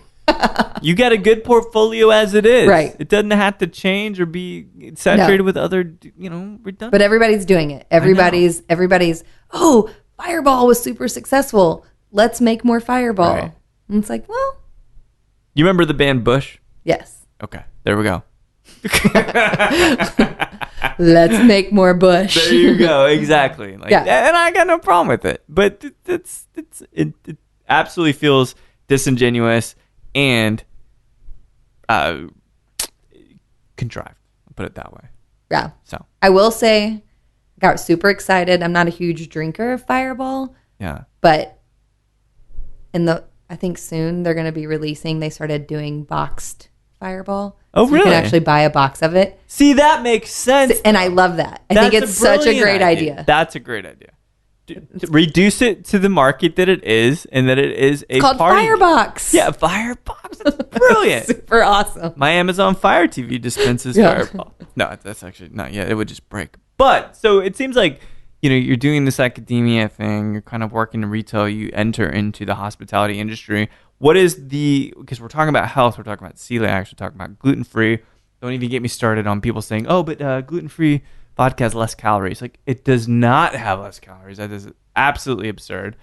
You got a good portfolio as it is. Right. It doesn't have to change or be saturated with other, redundant. But everybody's doing it. Everybody's, oh, Fireball was super successful. Let's make more Fireball. Right. And it's like, well. You remember the band Bush? Yes. Okay. There we go. Let's make more Bush. There you go. Exactly. And I got no problem with it. But it absolutely feels disingenuous and contrived. I'll put it that way. Yeah. So I will say, I got super excited. I'm not a huge drinker of Fireball. Yeah. But I think soon they're going to be releasing, they started doing boxed Fireball. Oh, so really? You can actually buy a box of it. See, that makes sense. And I love that. I think it's such a great idea. That's a great idea. Reduce it to the market that it is, and that it is a called party. Firebox. Yeah, Firebox. That's brilliant. Super awesome. My Amazon Fire TV dispenses Fireball. No, that's actually not yet. It would just break. But so it seems like, you're doing this academia thing. You're kind of working in retail. You enter into the hospitality industry. What is because we're talking about health, we're talking about celiacs, we're talking about gluten-free. Don't even get me started on people saying, oh, but gluten-free vodka has less calories. Like, it does not have less calories. That is absolutely absurd.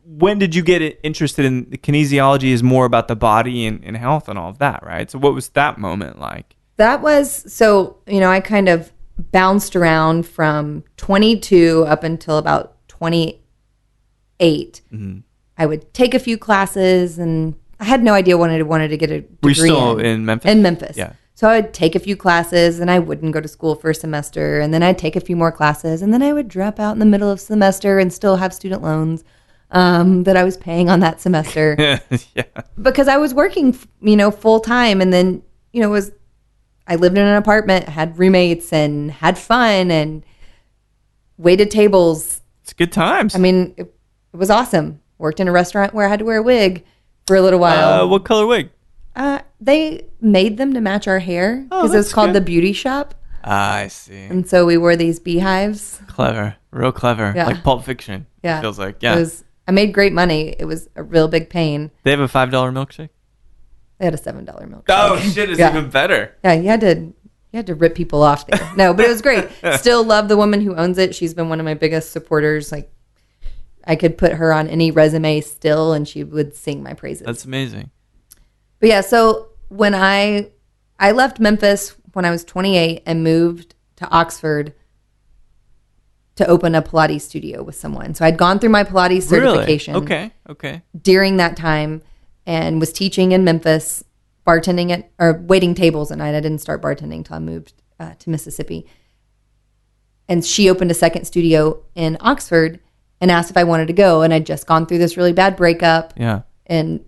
When did you get interested in the kinesiology is more about the body and health and all of that, right? So what was that moment like? That was, I kind of bounced around from 22 up until about 28. Mm-hmm. I would take a few classes, and I had no idea what I wanted to get a degree. Were you still in Memphis? In Memphis. Yeah. So I would take a few classes, and I wouldn't go to school for a semester, and then I'd take a few more classes, and then I would drop out in the middle of semester and still have student loans that I was paying on that semester. Yeah. Because I was working, full time, and then, I lived in an apartment, had roommates, and had fun, and waited tables. It's good times. I mean, it was awesome. Worked in a restaurant where I had to wear a wig for a little while. What color wig? They made them to match our hair because it's called the Beauty Shop. I see. And so we wore these beehives. Clever. Real clever. Yeah. Like Pulp Fiction. Yeah. It feels like. Yeah. I made great money. It was a real big pain. They have a $5 milkshake? They had a $7 milkshake. Oh, shit. It's even better. Yeah, you had to rip people off there. No, but it was great. Still love the woman who owns it. She's been one of my biggest supporters. Like, I could put her on any resume still, and she would sing my praises. That's amazing. But yeah, so when I left Memphis when I was 28 and moved to Oxford to open a Pilates studio with someone. So I'd gone through my Pilates certification. Really? Okay. During that time, and was teaching in Memphis, bartending or waiting tables at night. I didn't start bartending until I moved to Mississippi. And she opened a second studio in Oxford and asked if I wanted to go. And I'd just gone through this really bad breakup. Yeah. And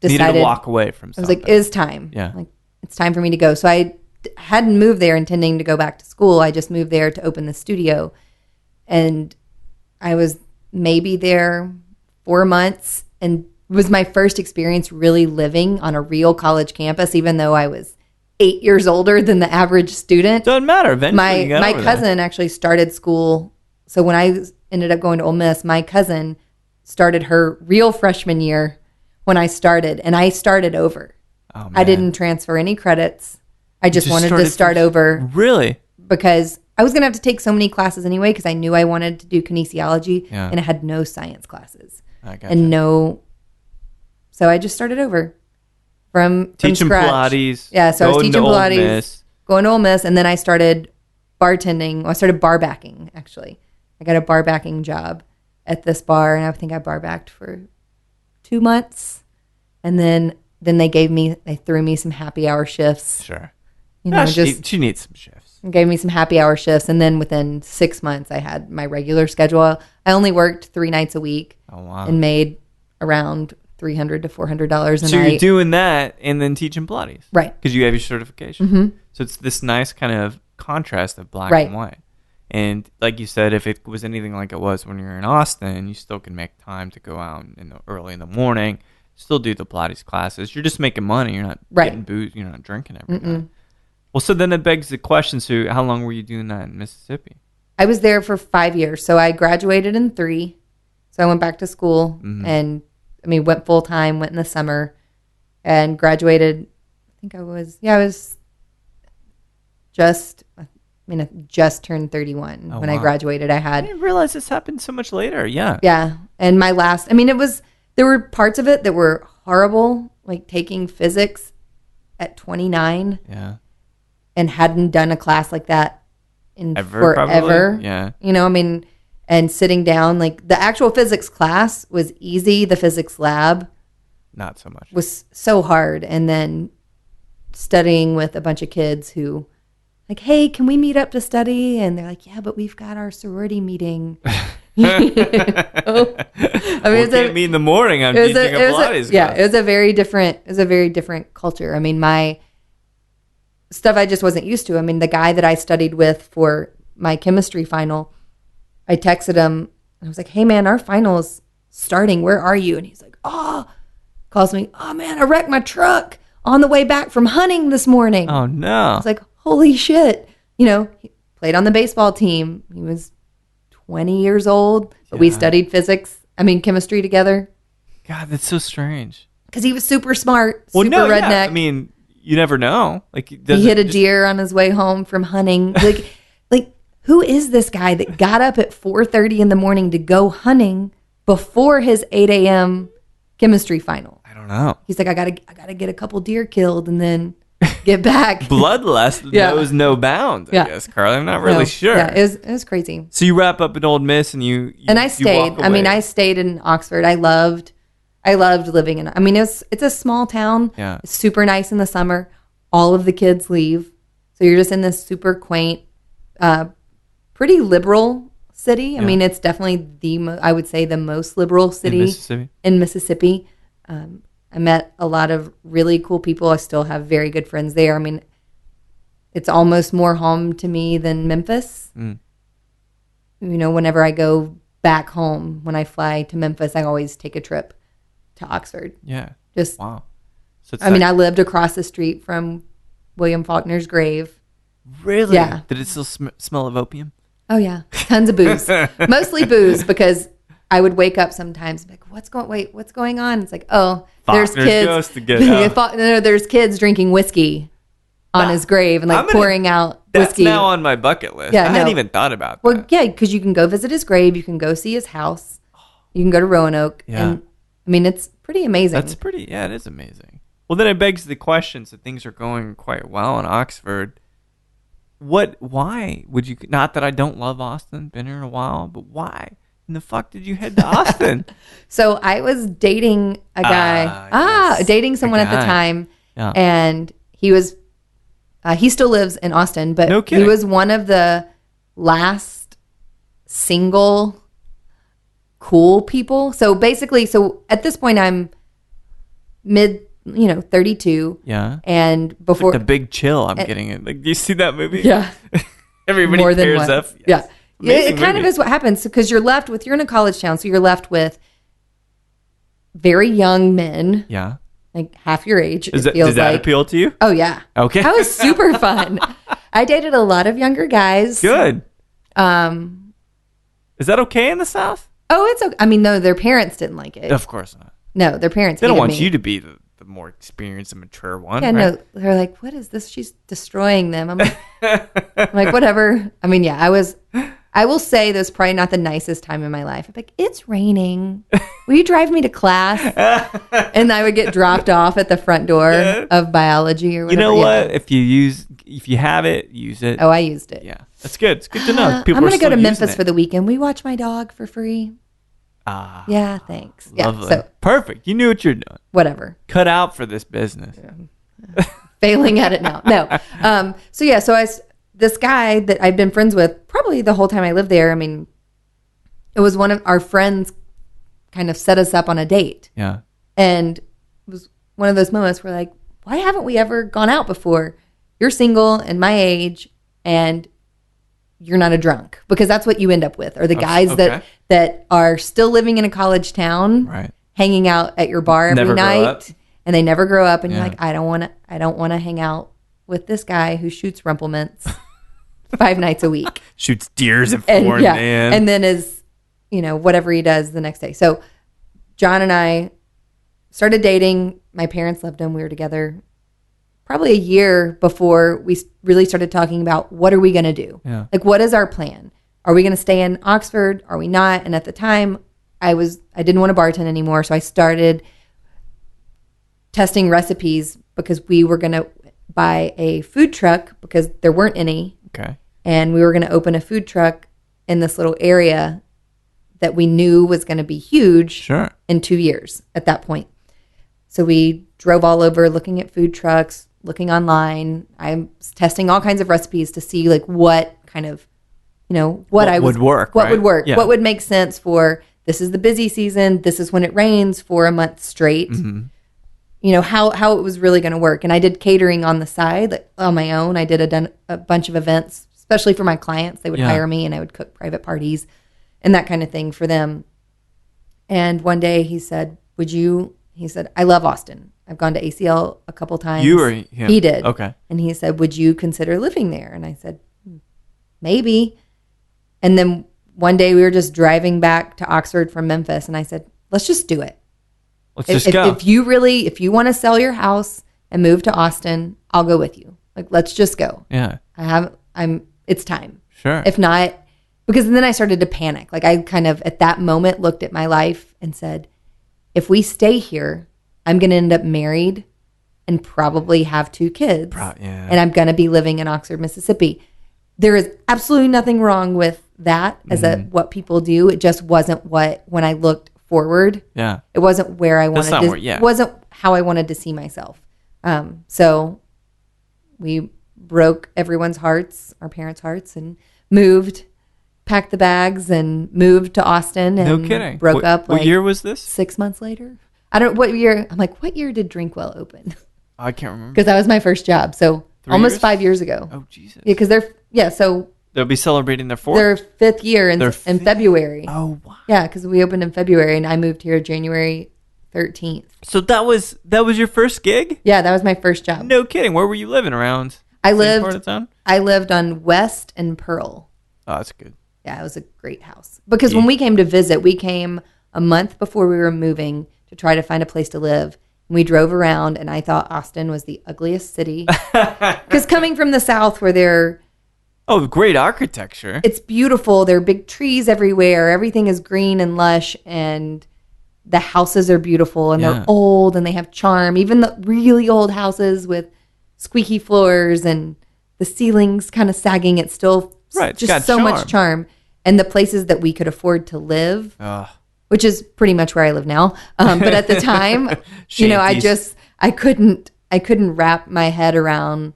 decided needed to walk away from something. I was like, it's time. Yeah. Like, it's time for me to go. So I hadn't moved there intending to go back to school. I just moved there to open the studio. And I was maybe there 4 months, and it was my first experience really living on a real college campus, even though I was 8 years older than the average student. Doesn't matter. Eventually my cousin actually started school. So when I ended up going to Ole Miss, my cousin started her real freshman year when I started, and I started over. Oh, man. I didn't transfer any credits. I just wanted to start over. Really? Because I was going to have to take so many classes anyway, because I knew I wanted to do kinesiology, and I had no science classes. I gotcha. And so I just started over from teaching scratch. Pilates. Yeah, so I was teaching Pilates, going to Ole Miss, and then I started bartending. I started bar backing, actually. I got a bar backing job at this bar, and I think I bar backed for 2 months. And then they threw me some happy hour shifts. Sure. She needs some shifts. Gave me some happy hour shifts, and then within 6 months, I had my regular schedule. I only worked 3 nights a week. Oh, wow. And made around $300 to $400 a night. So you're doing that and then teaching Pilates, right? Because you have your certification. Mm-hmm. So it's this nice kind of contrast of black and white. And like you said, if it was anything like it was when you were in Austin, you still can make time to go out early in the morning, still do the Pilates classes. You're just making money. You're not getting booze. You're not drinking every night. Well, so then it begs the question, so how long were you doing that in Mississippi? I was there for 5 years. So I graduated in 3. So I went back to school and, went full time, went in the summer and graduated. I just turned 31 when I graduated. I didn't realize this happened so much later. Yeah. Yeah. And there were parts of it that were horrible, like taking physics at 29. Yeah. And hadn't done a class like that in forever. Probably. Yeah. And sitting down, like the actual physics class was easy. The physics lab, not so much, was so hard. And then studying with a bunch of kids who like, hey, can we meet up to study? And they're like, yeah, but we've got our sorority meeting. I mean, can't meet in the morning. I'm teaching a Pilates class. Yeah, it was a very different culture. I mean, my stuff I just wasn't used to. I mean, the guy that I studied with for my chemistry final, I texted him and I was like, hey man, our final's starting. Where are you? And he's like, calls me, oh man, I wrecked my truck on the way back from hunting this morning. Oh no. I was like, holy shit. You know, he played on the baseball team. He was 20 years old, but we studied chemistry together. God, that's so strange. Because he was super smart, super redneck. Yeah. I mean, you never know. Like he hit a deer on his way home from hunting. Like who is this guy that got up at 4:30 in the morning to go hunting before his 8 a.m. chemistry final? I don't know. He's like, I gotta get a couple deer killed and then get back. Bloodlust knows no bounds, I guess, Carly. I'm not really sure. Yeah, it was crazy. So you wrap up at Old Miss and you I stayed. I mean, I stayed in Oxford. I loved living in. I mean, it's a small town. Yeah, it's super nice in the summer. All of the kids leave, so you're just in this super quaint, pretty liberal city. I mean, it's definitely I would say the most liberal city in Mississippi. I met a lot of really cool people. I still have very good friends there. I mean, it's almost more home to me than Memphis. You know, whenever I go back home, when I fly to Memphis, I always take a trip to Oxford. Yeah. Wow. So I mean, I lived across the street from William Faulkner's grave. Really? Yeah. Did it still smell of opium? Oh, yeah. Tons of booze. Mostly booze, because I would wake up sometimes and be like, what's going on? It's like, there's kids. There's kids drinking whiskey on his grave and pouring out whiskey. That's now on my bucket list. Yeah, I hadn't even thought about that. Well, yeah, because you can go visit his grave. You can go see his house. You can go to Roanoke. Yeah. And, I mean, it's pretty amazing. It is amazing. Well, then it begs the question, so things are going quite well in Oxford. Why would you, not that I don't love Austin, been here in a while, but why in the fuck did you head to Austin? So I was dating a guy, dating someone at the time, and he was, he still lives in Austin, but he was one of the last single cool people. So basically, at this point I'm mid, 32. Yeah. And before the big chill, I'm getting it. Like, do you see that movie? Yeah. Everybody more pairs up. Yes. Yeah. It kind of is what happens, because you're in a college town, so you're left with very young men. Yeah. Like half your age. Does that appeal to you? Oh yeah. Okay. That was super fun. I dated a lot of younger guys. Good. Is that okay in the South? Oh, it's okay. I mean, no, their parents didn't like it. Of course not. No, their parents. They don't want you to be the more experienced and mature one. Yeah, right? No, they're like, what is this? She's destroying them. I'm like, whatever. I mean, yeah, I will say this was probably not the nicest time in my life. I'm like, it's raining. Will you drive me to class? And I would get dropped off at the front door of biology or whatever. You know what? If you have it, use it. Oh, I used it. Yeah, that's good. It's good to know. I'm going to go to Memphis for the weekend. We watch my dog for free. Yeah, thanks. Lovely. Yeah, so perfect. You knew what you're doing. Whatever. Cut out for this business. Yeah. Failing at it now. No. So this guy that I've been friends with probably the whole time I lived there. I mean, it was one of our friends kind of set us up on a date. Yeah. And it was one of those moments where like, why haven't we ever gone out before? You're single and my age, and you're not a drunk, because that's what you end up with, are the guys that are still living in a college town, right, hanging out at your bar every night, and they never grow up, and you're like, I don't want to hang out with this guy who shoots rumplements 5 nights a week, shoots deers at 4 a.m. and then is whatever he does the next day. So John and I started dating. My parents loved him. We were together probably a year before we really started talking about what are we going to do? Yeah. Like, what is our plan? Are we going to stay in Oxford? Are we not? And at the time, I didn't want to bartend anymore. So I started testing recipes, because we were going to buy a food truck, because there weren't any. Okay. And we were going to open a food truck in this little area that we knew was going to be huge in 2 years at that point. So we drove all over looking at food trucks, looking online. I was testing all kinds of recipes to see like what kind of, what would work, what right? would work, Yeah. what would make sense for, this is the busy season, this is when it rains for a month straight. How it was really going to work. And I did catering on the side, like on my own. I did a bunch of events, especially for my clients. They would hire me and I would cook private parties and that kind of thing for them. And one day he said, I love Austin. I've gone to ACL a couple times. You or him? He did. Okay. And he said, would you consider living there? And I said, maybe. And then one day we were just driving back to Oxford from Memphis. And I said, let's just do it. Let's just go. If you want to sell your house and move to Austin, I'll go with you. Like, let's just go. Yeah. It's time. Sure. If not, because then I started to panic. Like, I kind of at that moment looked at my life and said, if we stay here, I'm going to end up married and probably have 2 kids. And I'm going to be living in Oxford, Mississippi. There is absolutely nothing wrong with that as what people do. It just wasn't when I looked forward. Yeah. It wasn't where I wanted to, it wasn't how I wanted to see myself. So we broke everyone's hearts, our parents' hearts, and packed the bags and moved to Austin and no kidding. Broke up. What year was this? 6 months later. I don't know what year. I'm like, what year did Drink.Well open? I can't remember. Because that was my first job. So 3 almost years? 5 years ago. Oh, Jesus. Yeah, because they'll be celebrating their 4th? Their 5th year in February. Oh, wow. Yeah, because we opened in February and I moved here January 13th. So that was your first gig? Yeah, that was my first job. No kidding. Where were you living around? I Same part of town? I lived on West and Pearl. Oh, that's good. Yeah, it was a great house. Because when we came to visit, we came a month before we were moving to try to find a place to live. And we drove around and I thought Austin was the ugliest city. Because coming from the South where great architecture. It's beautiful. There are big trees everywhere. Everything is green and lush, and the houses are beautiful, and they're old, and they have charm. Even the really old houses with squeaky floors and the ceilings kind of sagging, it's still just so much charm. And the places that we could afford to live, which is pretty much where I live now. But at the time, I couldn't wrap my head around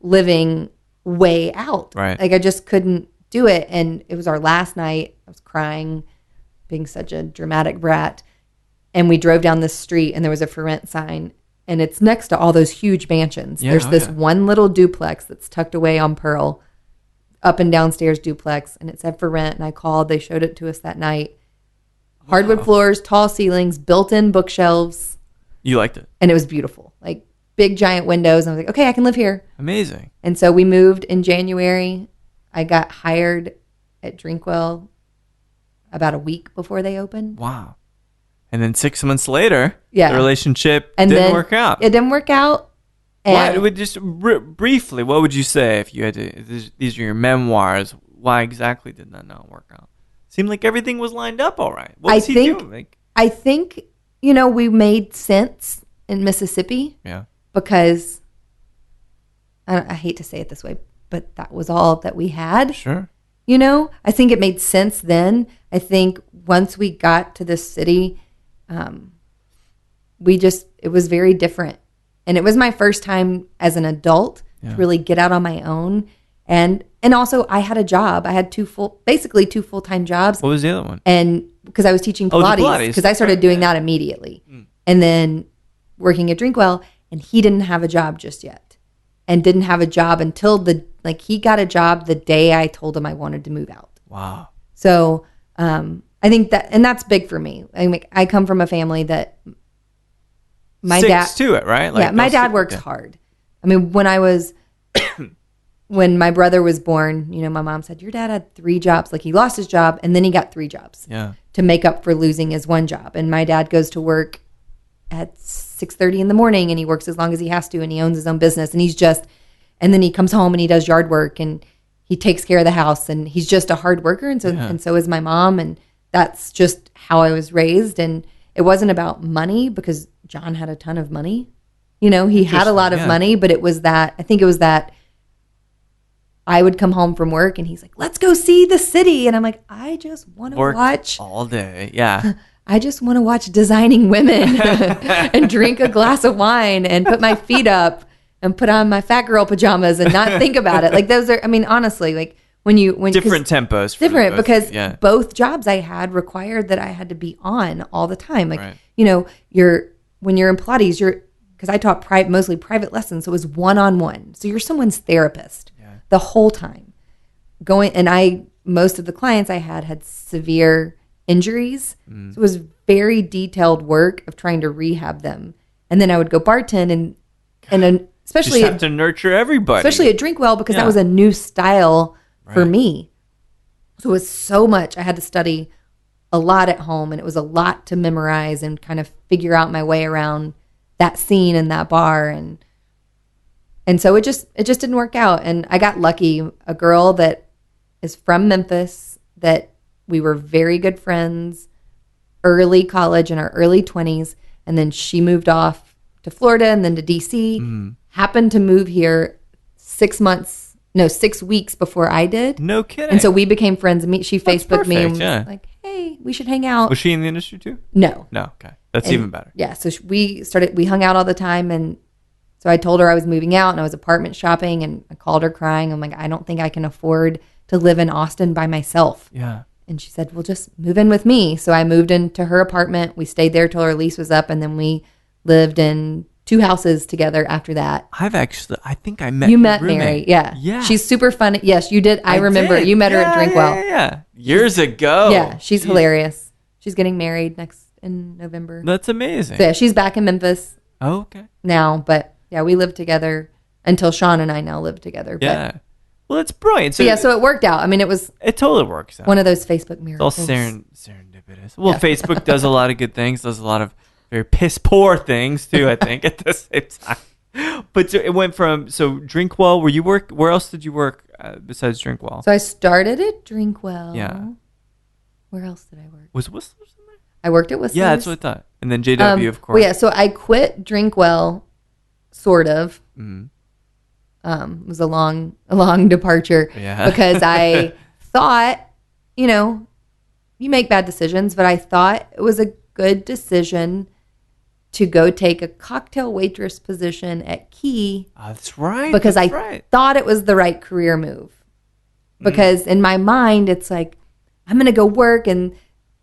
living way out. Right. Like I just couldn't do it. And it was our last night. I was crying, being such a dramatic brat. And we drove down this street and there was a for rent sign. And it's next to all those huge mansions. There's this one little duplex that's tucked away on Pearl, up and downstairs duplex. And it said for rent. And I called. They showed it to us that night. Hardwood floors, tall ceilings, built-in bookshelves. You liked it? And it was beautiful. Like big giant windows. And I was like, okay, I can live here. Amazing. And so we moved in January. I got hired at Drink.Well about a week before they opened. Wow. And then 6 months later, the relationship didn't work out. It didn't work out. And Just briefly, what would you say if you had to, these are your memoirs, why exactly did that not work out? Seemed like everything was lined up all right. What was he doing? I think, we made sense in Mississippi. Yeah. Because, I hate to say it this way, but that was all that we had. Sure. I think it made sense then. I think once we got to this city, it was very different. And it was my first time as an adult to really get out on my own. And also I had a job. I had two full-time jobs. What was the other one? And because I was teaching Pilates, because I started doing that immediately. And then working at Drink.Well, and he didn't have a job just yet. And didn't have a job until he got a job the day I told him I wanted to move out. Wow. So I think that's big for me. I come from a family that my dad to it, right? My dad works hard. When my brother was born, my mom said, your dad had 3 jobs. Like he lost his job and then he got 3 jobs to make up for losing his one job. And my dad goes to work at 6:30 in the morning and he works as long as he has to and he owns his own business. And then he comes home and he does yard work and he takes care of the house and he's just a hard worker. And so is my mom. And that's just how I was raised. And it wasn't about money because John had a ton of money. He had a lot of money, but I think it was that I would come home from work and he's like, let's go see the city. And I'm like, I just want to watch all day. Yeah. I just want to watch designing women and drink a glass of wine and put my feet up and put on my fat girl pajamas and not think about it. Like those are, I mean, honestly, like when different tempos. Different because both jobs I had required that I had to be on all the time. Like, you know, when you're in Pilates, because I taught mostly private lessons. So it was one-on-one. So you're someone's therapist the whole time most of the clients I had severe injuries. So it was very detailed work of trying to rehab them. And then I would go bartend and especially you just have to nurture everybody, especially at Drink.Well, because that was a new style for me. So it was so much. I had to study a lot at home, and it was a lot to memorize and kind of figure out my way around that scene and that bar. And so it just didn't work out. And I got lucky. A girl that is from Memphis that we were very good friends, early college in our early 20s. And then she moved off to Florida and then to DC, happened to move here 6 weeks before I did. No kidding. And so we became friends. She Facebooked me and was like, hey, we should hang out. Was she in the industry too? No. Okay. That's even better. Yeah. So we hung out all the time. And so I told her I was moving out and I was apartment shopping, and I called her crying. I'm like, I don't think I can afford to live in Austin by myself. Yeah. And she said, well, just move in with me. So I moved into her apartment. We stayed there till our lease was up. And then we lived in 2 houses together after that. I think I met you met roommate. Mary. Yeah. Yeah. She's super fun. Yes, you did. I remember did. You met her at Drink.Well. Yeah. Years ago. Yeah. She's hilarious. She's getting married in November. That's amazing. So yeah, she's back in Memphis. Oh, okay. Now, but yeah, we lived together until Sean and I now live together. Yeah. Well, it's brilliant. So it worked out. I mean, it totally works out. One of those Facebook miracles. It's all serendipitous. Well, Facebook does a lot of good things, does a lot of very piss poor things too, I think, at the same time. But so it went from, Drink.Well, where else did you work besides Drink.Well? So I started at Drink.Well. Yeah. Where else did I work? Was Whistler's in there? I worked at Whistler's. Yeah, that's what I thought. And then JW, of course. Well, yeah, so I quit Drink.Well, sort of. Mm-hmm. It was a long departure because I thought, you make bad decisions, but I thought it was a good decision to go take a cocktail waitress position at Key. That's right. Because I thought it was the right career move. Because in my mind, it's like, I'm going to go work and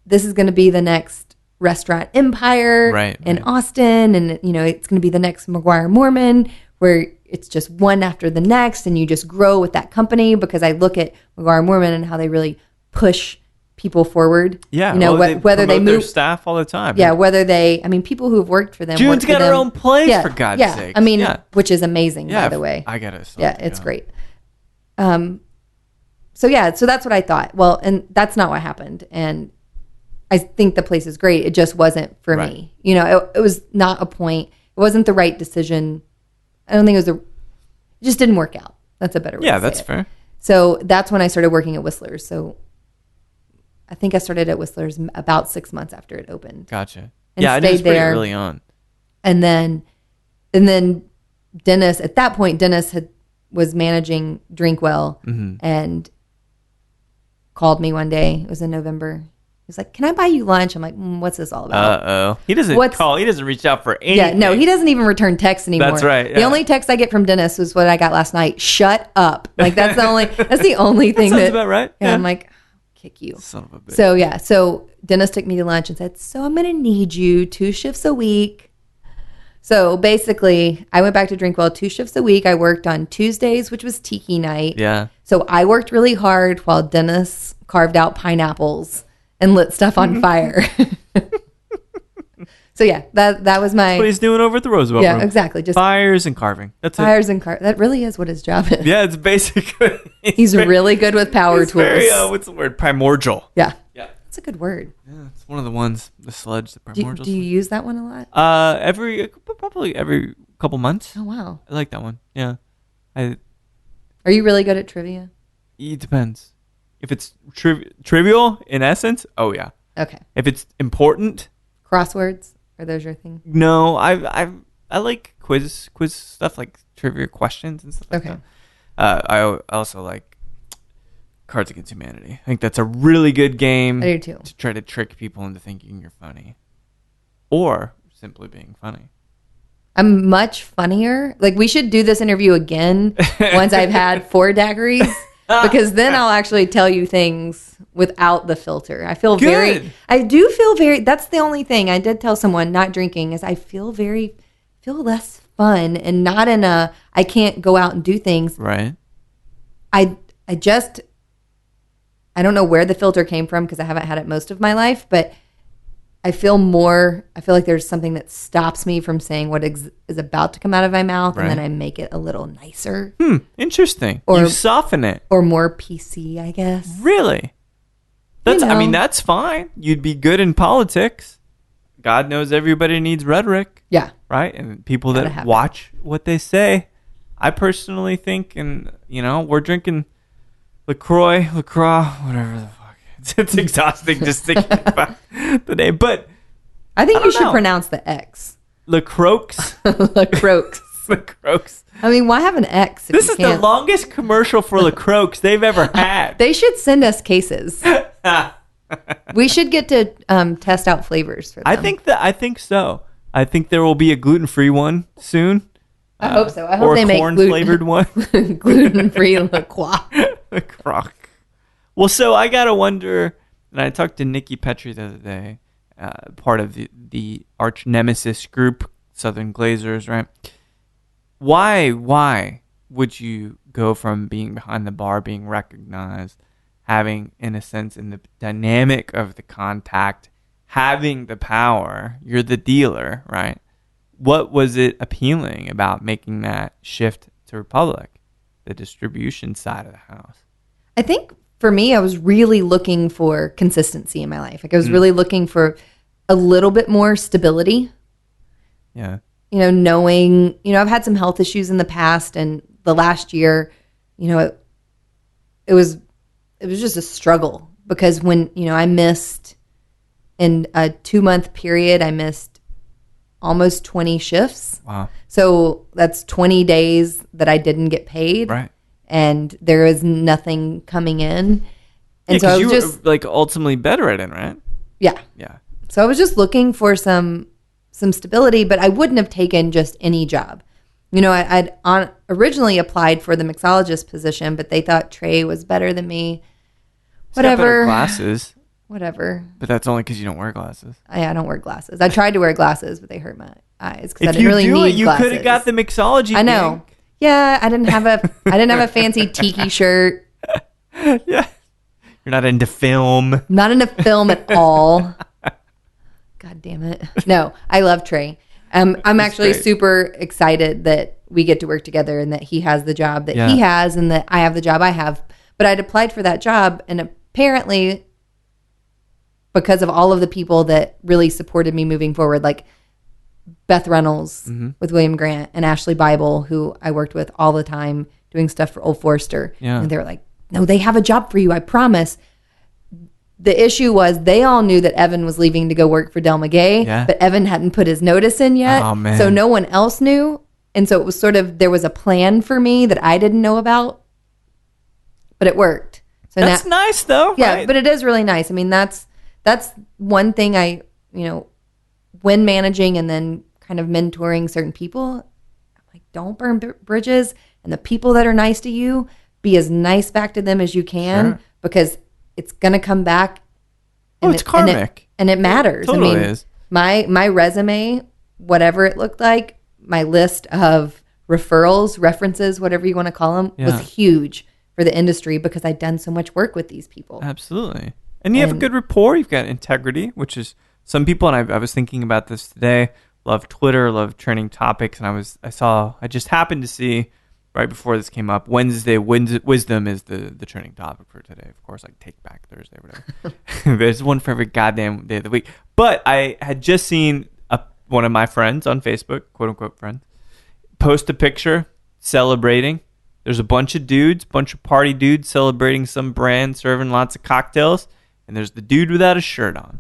this is going to be the next restaurant empire in Austin. And, it's going to be the next McGuire Mormon, where it's just one after the next and you just grow with that company. Because I look at McGuire Mormon and how they really push people forward. Yeah. Whether they move their staff all the time. Yeah. people who have worked for them. June's got her own place, for God's sake. I mean, which is amazing, by the way. I get it. Yeah, it's great. So that's what I thought. Well, and that's not what happened. And I think the place is great. It just wasn't for me. It was not a point. It wasn't the right decision. I don't think it just didn't work out. That's a better way to say it. Yeah, that's fair. So that's when I started working at Whistler's. So I think I started at Whistler's about 6 months after it opened. Gotcha. And I stayed there early on. And then Dennis, at that point, was managing Drink.Well and called me one day. It was in November. He was like, can I buy you lunch? I'm like, what's this all about? Uh-oh. He doesn't call. He doesn't reach out for anything. Yeah, no, he doesn't even return texts anymore. That's right. Yeah. The only text I get from Dennis was what I got last night. Shut up. Like, that's the only thing that sounds about right. Yeah, I'm like, kick you. Son of a bitch. So Dennis took me to lunch and said, so I'm going to need you 2 shifts a week. So basically, I went back to Drink.Well 2 shifts a week. I worked on Tuesdays, which was tiki night. Yeah. So I worked really hard while Dennis carved out pineapples and lit stuff on fire. So yeah, that was my... That's what he's doing over at the Roosevelt Room. Yeah, exactly. Just fires and carving. That's fires and carving. That really is what his job is. Yeah, it's basically... He's really good with power tools. Very, what's the word? Primordial. Yeah. That's a good word. Yeah, it's one of the ones, the sludge, the primordial. Do you use that one a lot? Probably every couple months. Oh, wow. I like that one. Yeah. Are you really good at trivia? It depends. If it's trivial in essence, oh yeah. Okay. If it's important, crosswords, are those your thing? No, I like quiz stuff, like trivia questions and stuff like that. I also like Cards Against Humanity. I think that's a really good game. I do too. To try to trick people into thinking you're funny, or simply being funny. I'm much funnier. Like, we should do this interview again once I've had 4 daiquiris, because then I'll actually tell you things without the filter. I do feel very, that's the only thing I did tell someone not drinking is I feel less fun, and not in a, I can't go out and do things. Right. I don't know where the filter came from, because I haven't had it most of my life, but I feel like there's something that stops me from saying what is about to come out of my mouth, right. And then I make it a little nicer. Interesting. Or you soften it. Or more PC, I guess. Really? That's fine. You'd be good in politics. God knows everybody needs rhetoric. Yeah. Right? And people that watch what they say. I personally think, and, we're drinking LaCroix, whatever the fuck. It's exhausting just thinking about the name. But I think you should pronounce the X. LaCroix. LaCroix. LaCroix. I mean, why have an X? This is the longest commercial for LaCroix they've ever had. They should send us cases. We should get to test out flavors for them. I think so. I think there will be a gluten-free one soon. I hope so. I hope they make corn-flavored one. Gluten-free LaCroix. LaCroix. Well, so I got to wonder, and I talked to Nikki Petrie the other day, part of the arch nemesis group, Southern Glazers, right? Why would you go from being behind the bar, being recognized, having, in a sense, in the dynamic of the contact, having the power, you're the dealer, right? What was it appealing about making that shift to Republic, the distribution side of the house? I think for me, I was really looking for consistency in my life. Like, I was really looking for a little bit more stability. Yeah. Knowing, I've had some health issues in the past, and the last year, it was just a struggle, because when, I missed in a 2-month period, I missed almost 20 shifts. Wow. So that's 20 days that I didn't get paid. Right. And there is nothing coming in. And so I was just like ultimately bedridden, right? Yeah. Yeah. So I was just looking for some stability, but I wouldn't have taken just any job. I'd originally applied for the mixologist position, but they thought Trey was better than me. Whatever. Better glasses. Whatever. But that's only because you don't wear glasses. I don't wear glasses. I tried to wear glasses, but they hurt my eyes because I didn't really need you glasses. You could have got the mixology. I know. Thing. Yeah, I didn't have a fancy tiki shirt. Yeah. You're not into film. Not into film at all. God damn it. No, I love Trey. I'm actually super excited that we get to work together, and that he has the job that he has, and that I have the job I have. But I'd applied for that job, and apparently, because of all of the people that really supported me moving forward, like Beth Reynolds with William Grant, and Ashley Bible, who I worked with all the time doing stuff for Old Forester. Yeah. And they were like, no, they have a job for you, I promise. The issue was they all knew that Evan was leaving to go work for Del Maguey, but Evan hadn't put his notice in yet. Oh, man. So no one else knew. And so it was sort of, there was a plan for me that I didn't know about, but it worked. So that's nice though. Yeah, right? But it is really nice. I mean, that's one thing when managing and then kind of mentoring certain people, I'm like, don't burn bridges. And the people that are nice to you, be as nice back to them as you can, because it's going to come back. And it's karmic. And it matters. It totally is. My resume, whatever it looked like, my list of referrals, references, whatever you want to call them, was huge for the industry, because I'd done so much work with these people. Absolutely. And you have a good rapport. You've got integrity, which is some people, and I was thinking about this today, love Twitter, love trending topics. And I just happened to see right before this came up, Wednesday wisdom is the trending topic for today. Of course, like Take Back Thursday, whatever. There's one for every goddamn day of the week. But I had just seen one of my friends on Facebook, quote unquote friends, post a picture celebrating. There's a bunch of party dudes celebrating some brand, serving lots of cocktails. And there's the dude without a shirt on,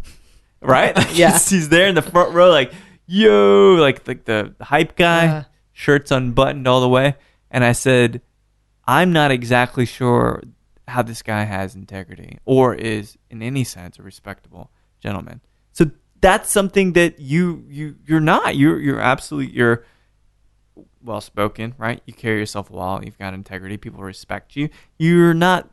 right? Like he's there in the front row, like, yo, like the hype guy, shirt's unbuttoned all the way. And I said, I'm not exactly sure how this guy has integrity or is in any sense a respectable gentleman. So that's something that you're not. You're absolutely, well-spoken, right? You carry yourself well. You've got integrity. People respect you. You're not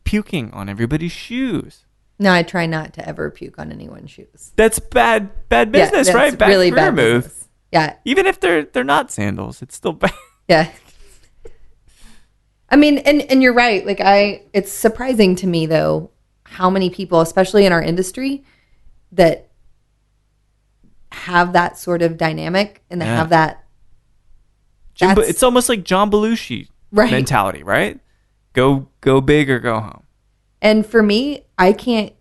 puking on everybody's shoes. No, I try not to ever puke on anyone's shoes. That's bad business, right? Bad really career bad move. business. Yeah. Even if they're not sandals, it's still bad. Yeah. I mean, and you're right. Like it's surprising to me though, how many people, especially in our industry, that have that sort of dynamic and that have that. It's almost like John Belushi mentality, right? Go big or go home. And for me, I can't.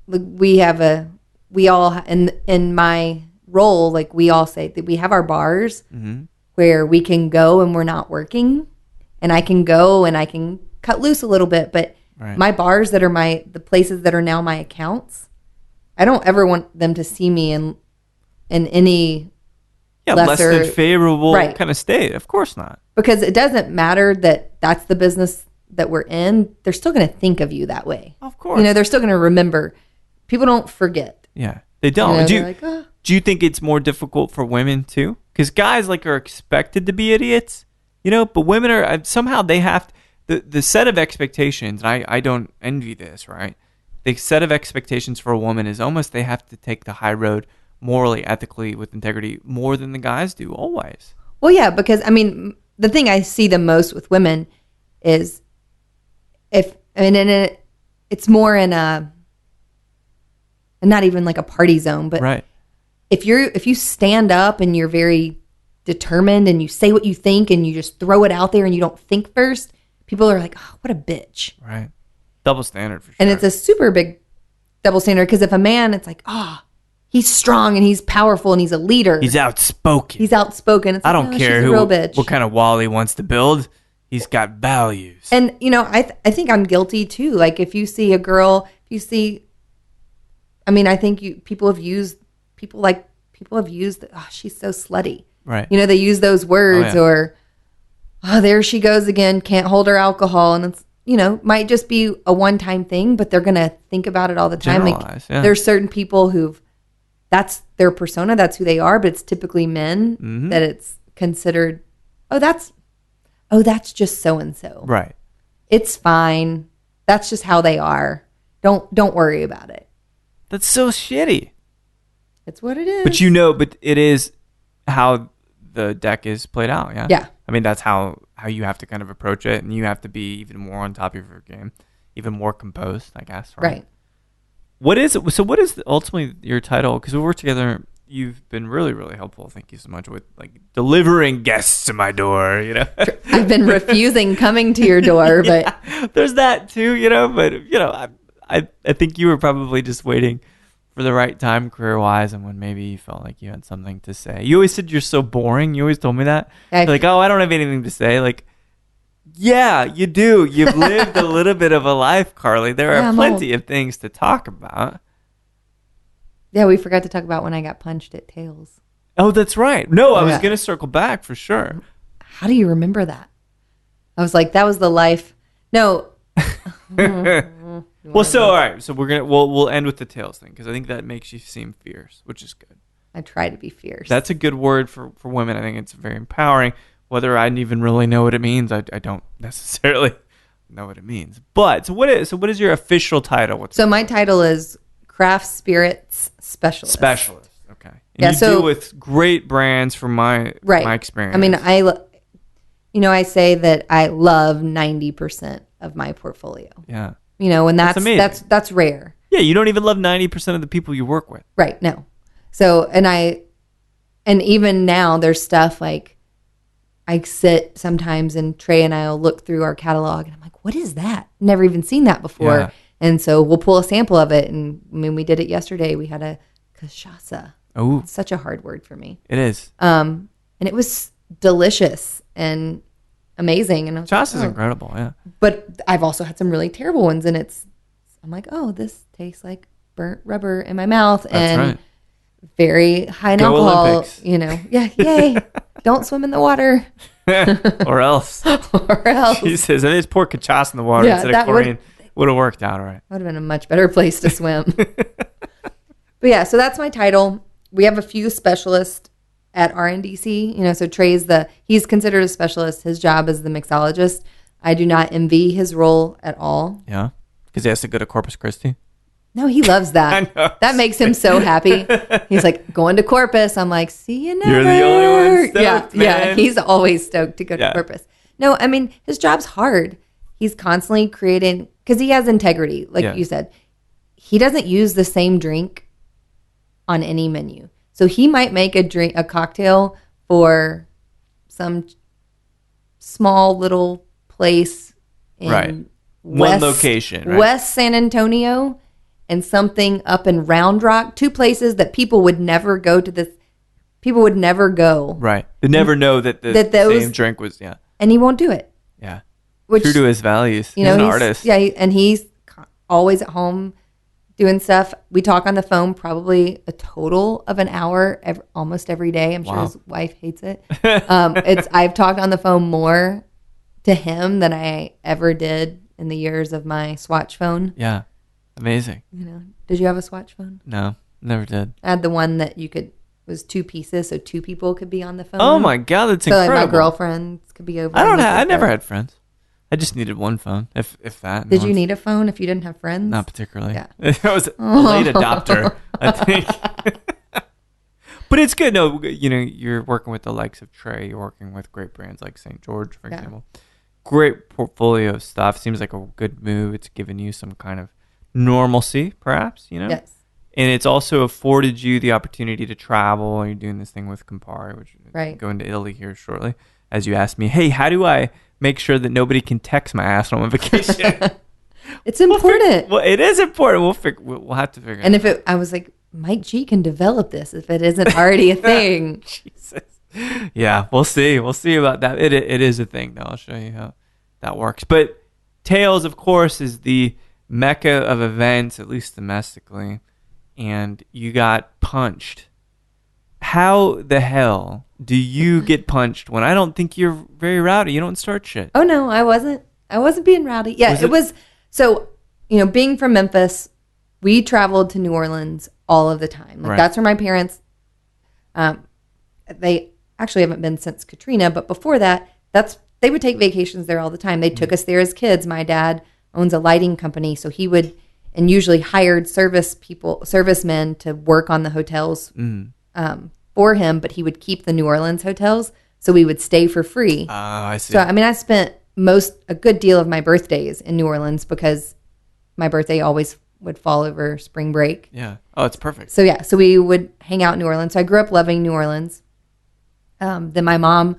Like we all in my role, like we all say that we have our bars where we can go and we're not working, and I can go and I can cut loose a little bit, but my bars that are the places that are now my accounts, I don't ever want them to see me in any less than favorable kind of state. Of course not. Because it doesn't matter that that's the business that we're in. They're still going to think of you that way. Of course. You know, they're still going to remember. People don't forget. Yeah, they don't. You know, do you think it's more difficult for women too? Because guys are expected to be idiots, you know, but women are somehow they have the set of expectations. And I don't envy this, right? The set of expectations for a woman is almost they have to take the high road morally, ethically, with integrity more than the guys do always. Well, yeah, because I mean, the thing I see the most with women is it's more in a, not even like a party zone, but if you stand up and you're very determined and you say what you think and you just throw it out there and you don't think first, people are like, oh, what a bitch. Right. Double standard for sure. And it's a super big double standard because if a man, it's like, he's strong and he's powerful and he's a leader. He's outspoken. It's I don't care what kind of wall he wants to build. He's got values. And, you know, I think I'm guilty too. Like if you see a girl, I think people have used, she's so slutty. Right. You know, they use those words or, there she goes again, can't hold her alcohol. And it's, you know, might just be a one-time thing, but they're going to think about it all the time. There's certain people that's their persona, that's who they are, but it's typically men that it's considered, that's just so-and-so. Right. It's fine. That's just how they are. Don't worry about it. That's so shitty. It's what it is. But it is how the deck is played out, yeah? Yeah. I mean, that's how you have to kind of approach it, and you have to be even more on top of your game, even more composed, I guess, right? What is ultimately your title? Because we work together, you've been really, really helpful. Thank you so much with delivering guests to my door, you know? I've been refusing coming to your door, but... There's that too, you know, but, you know, I think you were probably just waiting for the right time career-wise and when maybe you felt like you had something to say. You always said you're so boring. You always told me that. You're like, I don't have anything to say. Like, yeah, you do. You've lived a little bit of a life, Carley. There are plenty of things to talk about. Yeah, we forgot to talk about when I got punched at Tails. Oh, that's right. No, I was going to circle back for sure. How do you remember that? I was like, that was the life. No. Well, so all right. So we'll end with the Tails thing because I think that makes you seem fierce, which is good. I try to be fierce. That's a good word for women. I think it's very empowering. Whether I even really know what it means, I don't necessarily know what it means. But so what is your official title? My title is Craft Spirits Specialist. Specialist. Okay. And you deal with great brands from my experience. I mean, I say that I love 90% of my portfolio. Yeah. You know, and that's rare. Yeah, you don't even love 90% of the people you work with. Right. No. So, and even now there's stuff like I sit sometimes and Trey and I will look through our catalog and I'm like, what is that? Never even seen that before. Yeah. And so we'll pull a sample of it. And I mean, we did it yesterday. We had a cachaça. Oh, it's such a hard word for me. It is. And it was delicious and amazing. And cachaça is incredible. Yeah. But I've also had some really terrible ones. And I'm like, oh, this tastes like burnt rubber in my mouth. That's very high in alcohol. Olympics. You know, yeah, yay. Don't swim in the water. Or else. She says, I just pour cachaça in the water instead of chlorine. Would have worked out all right. Would have been a much better place to swim. But yeah, so that's my title. We have a few specialists at RNDC. You know, so he's considered a specialist. His job is the mixologist. I do not envy his role at all. Yeah, because he has to go to Corpus Christi. No, he loves that. I know. That makes him so happy. He's like, going to Corpus. I'm like, see you never. You're the only one stoked, man. Yeah, he's always stoked to go to Corpus. No, I mean, his job's hard. He's constantly creating, because he has integrity, like you said. He doesn't use the same drink on any menu. So he might make a cocktail for some small little place in one location, right? West San Antonio, and something up in Round Rock, 2 places that people would never go to. People would never go. Right. They never know that those same drink was, and he won't do it. Yeah. True to his values. He's an artist. Yeah, and he's always at home doing stuff. We talk on the phone probably a total of an hour almost every day. I'm sure his wife hates it. I've talked on the phone more to him than I ever did in the years of my Swatch phone. Yeah. Amazing. You know, did you have a Swatch phone? No, never did. I had the one that was 2 pieces, so 2 people could be on the phone. Oh my God, that's incredible. So like my girlfriends could be over. I never had friends. I just needed one phone, if that. Did you need a phone if you didn't have friends? Not particularly. Yeah. I was a late adopter, I think. But it's good. No, you know, you're working with the likes of Trey. You're working with great brands like St. George, for example. Great portfolio of stuff. Seems like a good move. It's given you some kind of normalcy, perhaps, you know? Yes. And it's also afforded you the opportunity to travel. You're doing this thing with Campari, which going to Italy here shortly. As you asked me, hey, how do I make sure that nobody can text my ass on vacation? It's important. Well, it is important. We'll have to figure it out. And I was like, Mike G can develop this if it isn't already a thing. Jesus. Yeah, we'll see. We'll see about that. It is a thing, though. I'll show you how that works. But Tales, of course, is the mecca of events, at least domestically. And you got punched. How the hell do you get punched when I don't think you're very rowdy? You don't start shit. Oh, no, I wasn't. I wasn't being rowdy. Yeah, it was. So, you know, being from Memphis, we traveled to New Orleans all of the time. Like that's where my parents, they actually haven't been since Katrina, but before that, they would take vacations there all the time. They took us there as kids. My dad owns a lighting company, so he would, and usually hired servicemen to work on the hotels for him, but he would keep the New Orleans hotels, so we would stay for free. Oh, I see. So, I mean, I spent a good deal of my birthdays in New Orleans because my birthday always would fall over spring break. Yeah. Oh, it's perfect. So, yeah. So we would hang out in New Orleans. So I grew up loving New Orleans. Then my mom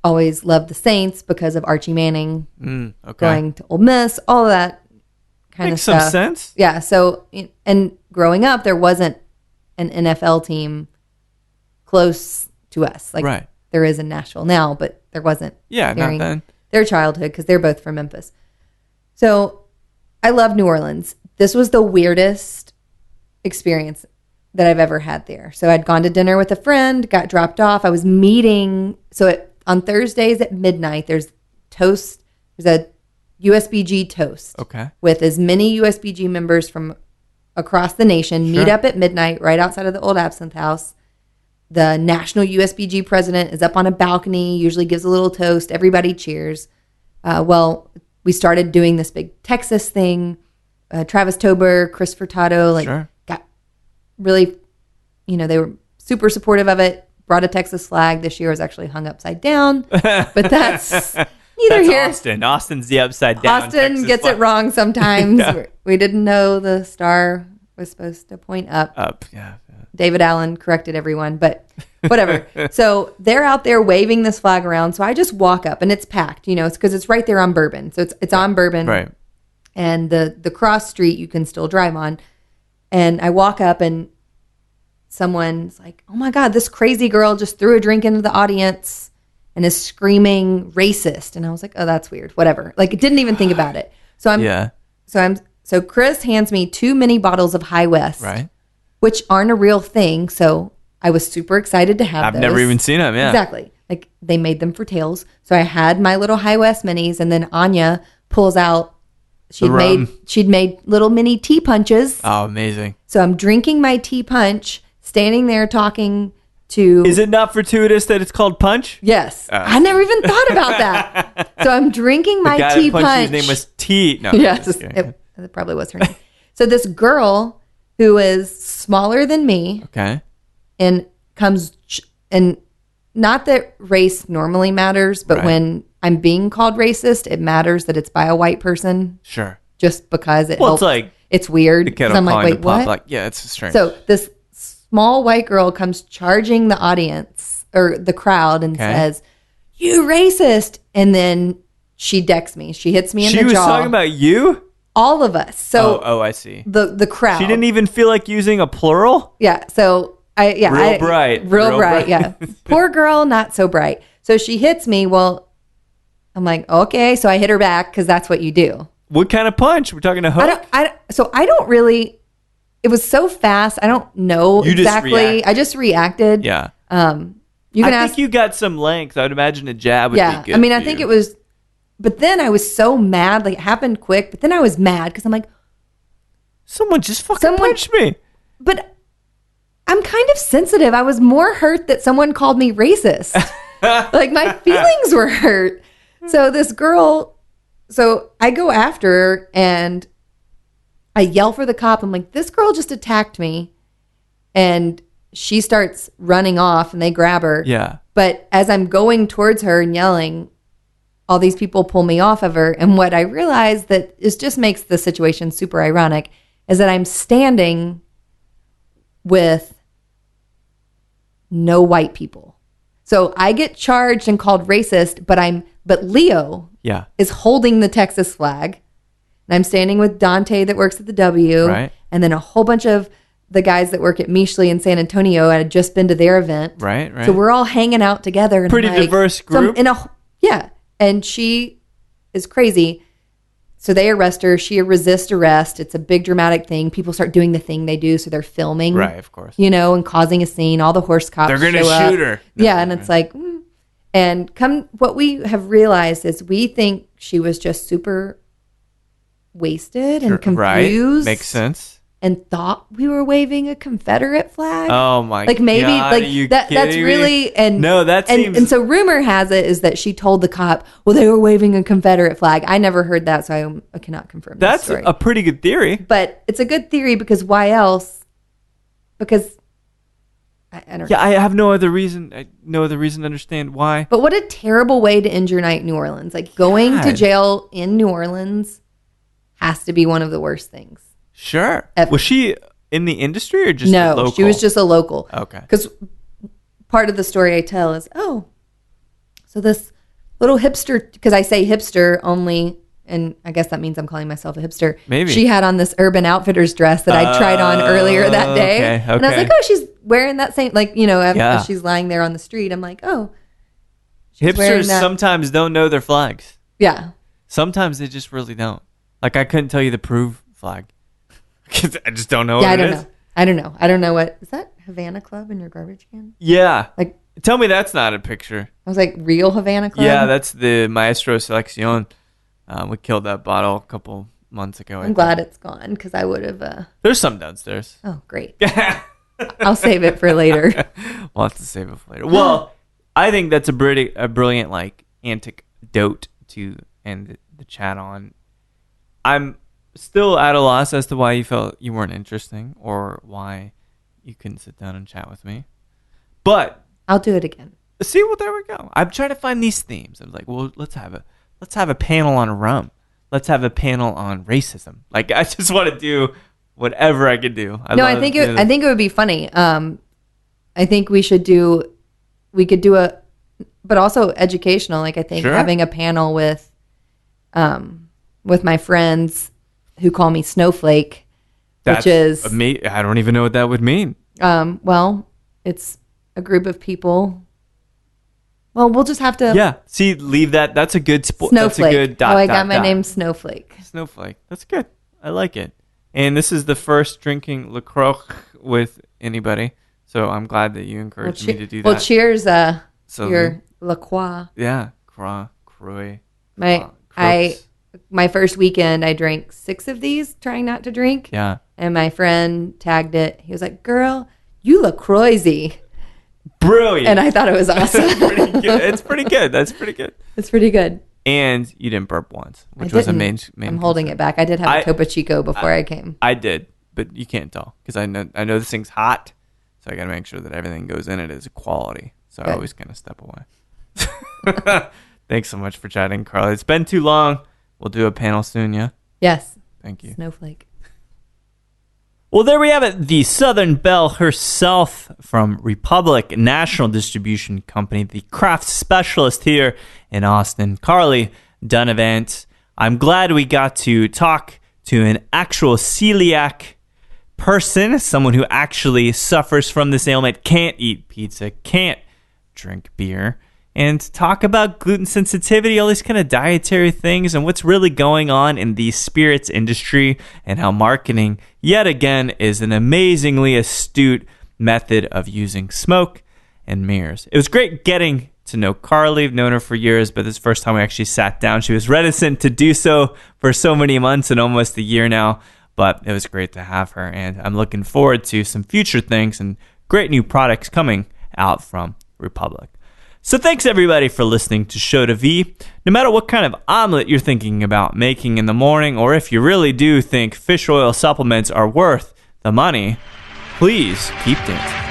always loved the Saints because of Archie Manning going to Ole Miss, all of that kind of stuff. Makes some sense. Yeah. So, and growing up, there wasn't an NFL team close to us. Like there is in Nashville now, but there wasn't. Yeah, not then. Their childhood, because they're both from Memphis. So I love New Orleans. This was the weirdest experience that I've ever had there. So I'd gone to dinner with a friend, got dropped off. I was meeting. So on Thursdays at midnight, there's a USBG toast. Okay. With as many USBG members from across the nation, meet up at midnight right outside of the old Absinthe House. The national USBG president is up on a balcony, usually gives a little toast. Everybody cheers. Well, we started doing this big Texas thing. Travis Tober, Chris Furtado, got really, they were super supportive of it. Brought a Texas flag. This year was actually hung upside down. But that's neither here. Austin. Austin's the upside down. Austin Texas gets flag. it wrong sometimes. We didn't know the star was supposed to point up. Up, yeah. David Allen corrected everyone, but whatever. So they're out there waving this flag around. So I just walk up, and it's packed. It's because it's right there on Bourbon. So it's on Bourbon, right? And the cross street you can still drive on. And I walk up, and someone's like, "Oh my God, this crazy girl just threw a drink into the audience and is screaming racist." And I was like, "Oh, that's weird. Whatever." Like, didn't even think about it. So Chris hands me 2 mini bottles of High West, right? Which aren't a real thing. So I was super excited to have those. I've never even seen them. Yeah, exactly. Like they made them for Tales. So I had my little High West minis, and then Anya pulls out. She'd made little mini tea punches. Oh, amazing! So I'm drinking my tea punch, standing there talking to... Is it not fortuitous that it's called punch? Yes. I never even thought about that. So I'm drinking my tea punch. His name was T. No, yes, it probably was her name. So this girl who is smaller than me, and comes, and not that race normally matters, but when I'm being called racist, it matters that it's by a white person. Sure. Just because it helps. It's weird. Because I'm like, wait, what? Like, yeah, it's strange. So this small white girl comes charging the audience or the crowd and says, "You racist!" And then she decks me. She hits me in the jaw. She was talking about you? All of us. So I see. The crowd. She didn't even feel like using a plural? Yeah. So real bright. Yeah. Poor girl, not so bright. So she hits me. Well, I'm like, okay. So I hit her back because that's what you do. What kind of punch? We're talking a hook? I don't really. It was so fast. I don't know exactly. I just reacted. Yeah. You can ask. I think you got some length. I would imagine a jab would be good. I mean, I think it was. But then I was so mad. Like, it happened quick. But then I was mad because I'm like, someone just punched me. But I'm kind of sensitive. I was more hurt that someone called me racist. Like, my feelings were hurt. So this girl. So I go after her and I yell for the cop. I'm like, this girl just attacked me. And she starts running off and they grab her. Yeah. But as I'm going towards her and yelling, all these people pull me off of her. And what I realized that is just makes the situation super ironic is that I'm standing with no white people. So I get charged and called racist, but Leo is holding the Texas flag. And I'm standing with Dante that works at the W. Right. And then a whole bunch of the guys that work at Michelin in San Antonio. I had just been to their event. Right. So we're all hanging out together. And pretty diverse group. And she is crazy. So they arrest her. She resists arrest. It's a big dramatic thing. People start doing the thing they do. So they're filming. Right, of course. And causing a scene. All the horse cops they're going to shoot her. Yeah, and it's like... And what we have realized is we think she was just super wasted and confused. Right. Makes sense. And thought we were waving a Confederate flag. Oh my god! Like maybe like that. That's really and so rumor has it is that she told the cop, well, they were waving a Confederate flag. I never heard that, so I cannot confirm. That's story. A pretty good theory. But it's a good theory because why else? Because I don't know. Yeah, I have no other reason to understand why. But what a terrible way to end your night in New Orleans. Like going to jail in New Orleans has to be one of the worst things. Sure. Ever. Was she in the industry or just a local? No, she was just a local. Okay. Because part of the story I tell is, so this little hipster, because I say hipster only, and I guess that means I'm calling myself a hipster. Maybe. She had on this Urban Outfitters dress that I tried on earlier that day. Okay. And I was like, she's wearing that same, as she's lying there on the street. I'm like, hipsters sometimes don't know their flags. Yeah. Sometimes they just really don't. Like, I couldn't tell you the Prove flag. I just don't know what it is. I don't know. I don't know what... Is that Havana Club in your garbage can? Yeah. Like, tell me that's not a picture. I was like, real Havana Club? Yeah, that's the Maestro Selección. We killed that bottle a couple months ago. I'm glad it's gone because I would have... There's some downstairs. Oh, great. I'll save it for later. We'll have to save it for later. Well, I think that's a brilliant anecdote to end the chat on. I'm still at a loss as to why you felt you weren't interesting or why you couldn't sit down and chat with me. But I'll do it again. See, well, there we go. I'm trying to find these themes. I'm like, well, let's have a panel on rum. Let's have a panel on racism. Like, I just want to do whatever I could do. I think it would be funny. I think we could do but also educational. Like, I think having a panel with my friends who call me Snowflake, which is I don't even know what that would mean. Well, it's a group of people. Well, we'll just have to. Yeah. See, leave that. That's a good sport. Snowflake. That's a good dot. I got my name Snowflake. Snowflake. That's good. I like it. And this is the first drinking La Croix with anybody. So I'm glad that you encouraged me to do that. Well, cheers, your La Croix. Yeah. Croix. My first weekend, I drank 6 of these, trying not to drink. Yeah. And my friend tagged it. He was like, girl, you look crazy. Brilliant. And I thought it was awesome. It's pretty good. That's pretty good. It's pretty good. And you didn't burp once, which I was a didn't. main I'm holding it back. I did have a Topo Chico before I came. I did, but you can't tell because I know this thing's hot, so I got to make sure that everything goes in it is quality. So I always kind of step away. Thanks so much for chatting, Carly. It's been too long. We'll do a panel soon, yeah? Yes. Thank you. Snowflake. Well, there we have it. The Southern Belle herself from Republic National Distribution Company, the craft specialist here in Austin, Carley Dunavant. I'm glad we got to talk to an actual celiac person, someone who actually suffers from this ailment, can't eat pizza, can't drink beer, and talk about gluten sensitivity, all these kind of dietary things, and what's really going on in the spirits industry, and how marketing, yet again, is an amazingly astute method of using smoke and mirrors. It was great getting to know Carly. I've known her for years, but this is the first time we actually sat down. She was reticent to do so for so many months and almost a year now, but it was great to have her, and I'm looking forward to some future things and great new products coming out from Republic. So thanks everybody for listening to Show to V. No matter what kind of omelet you're thinking about making in the morning, or if you really do think fish oil supplements are worth the money, please keep dancing.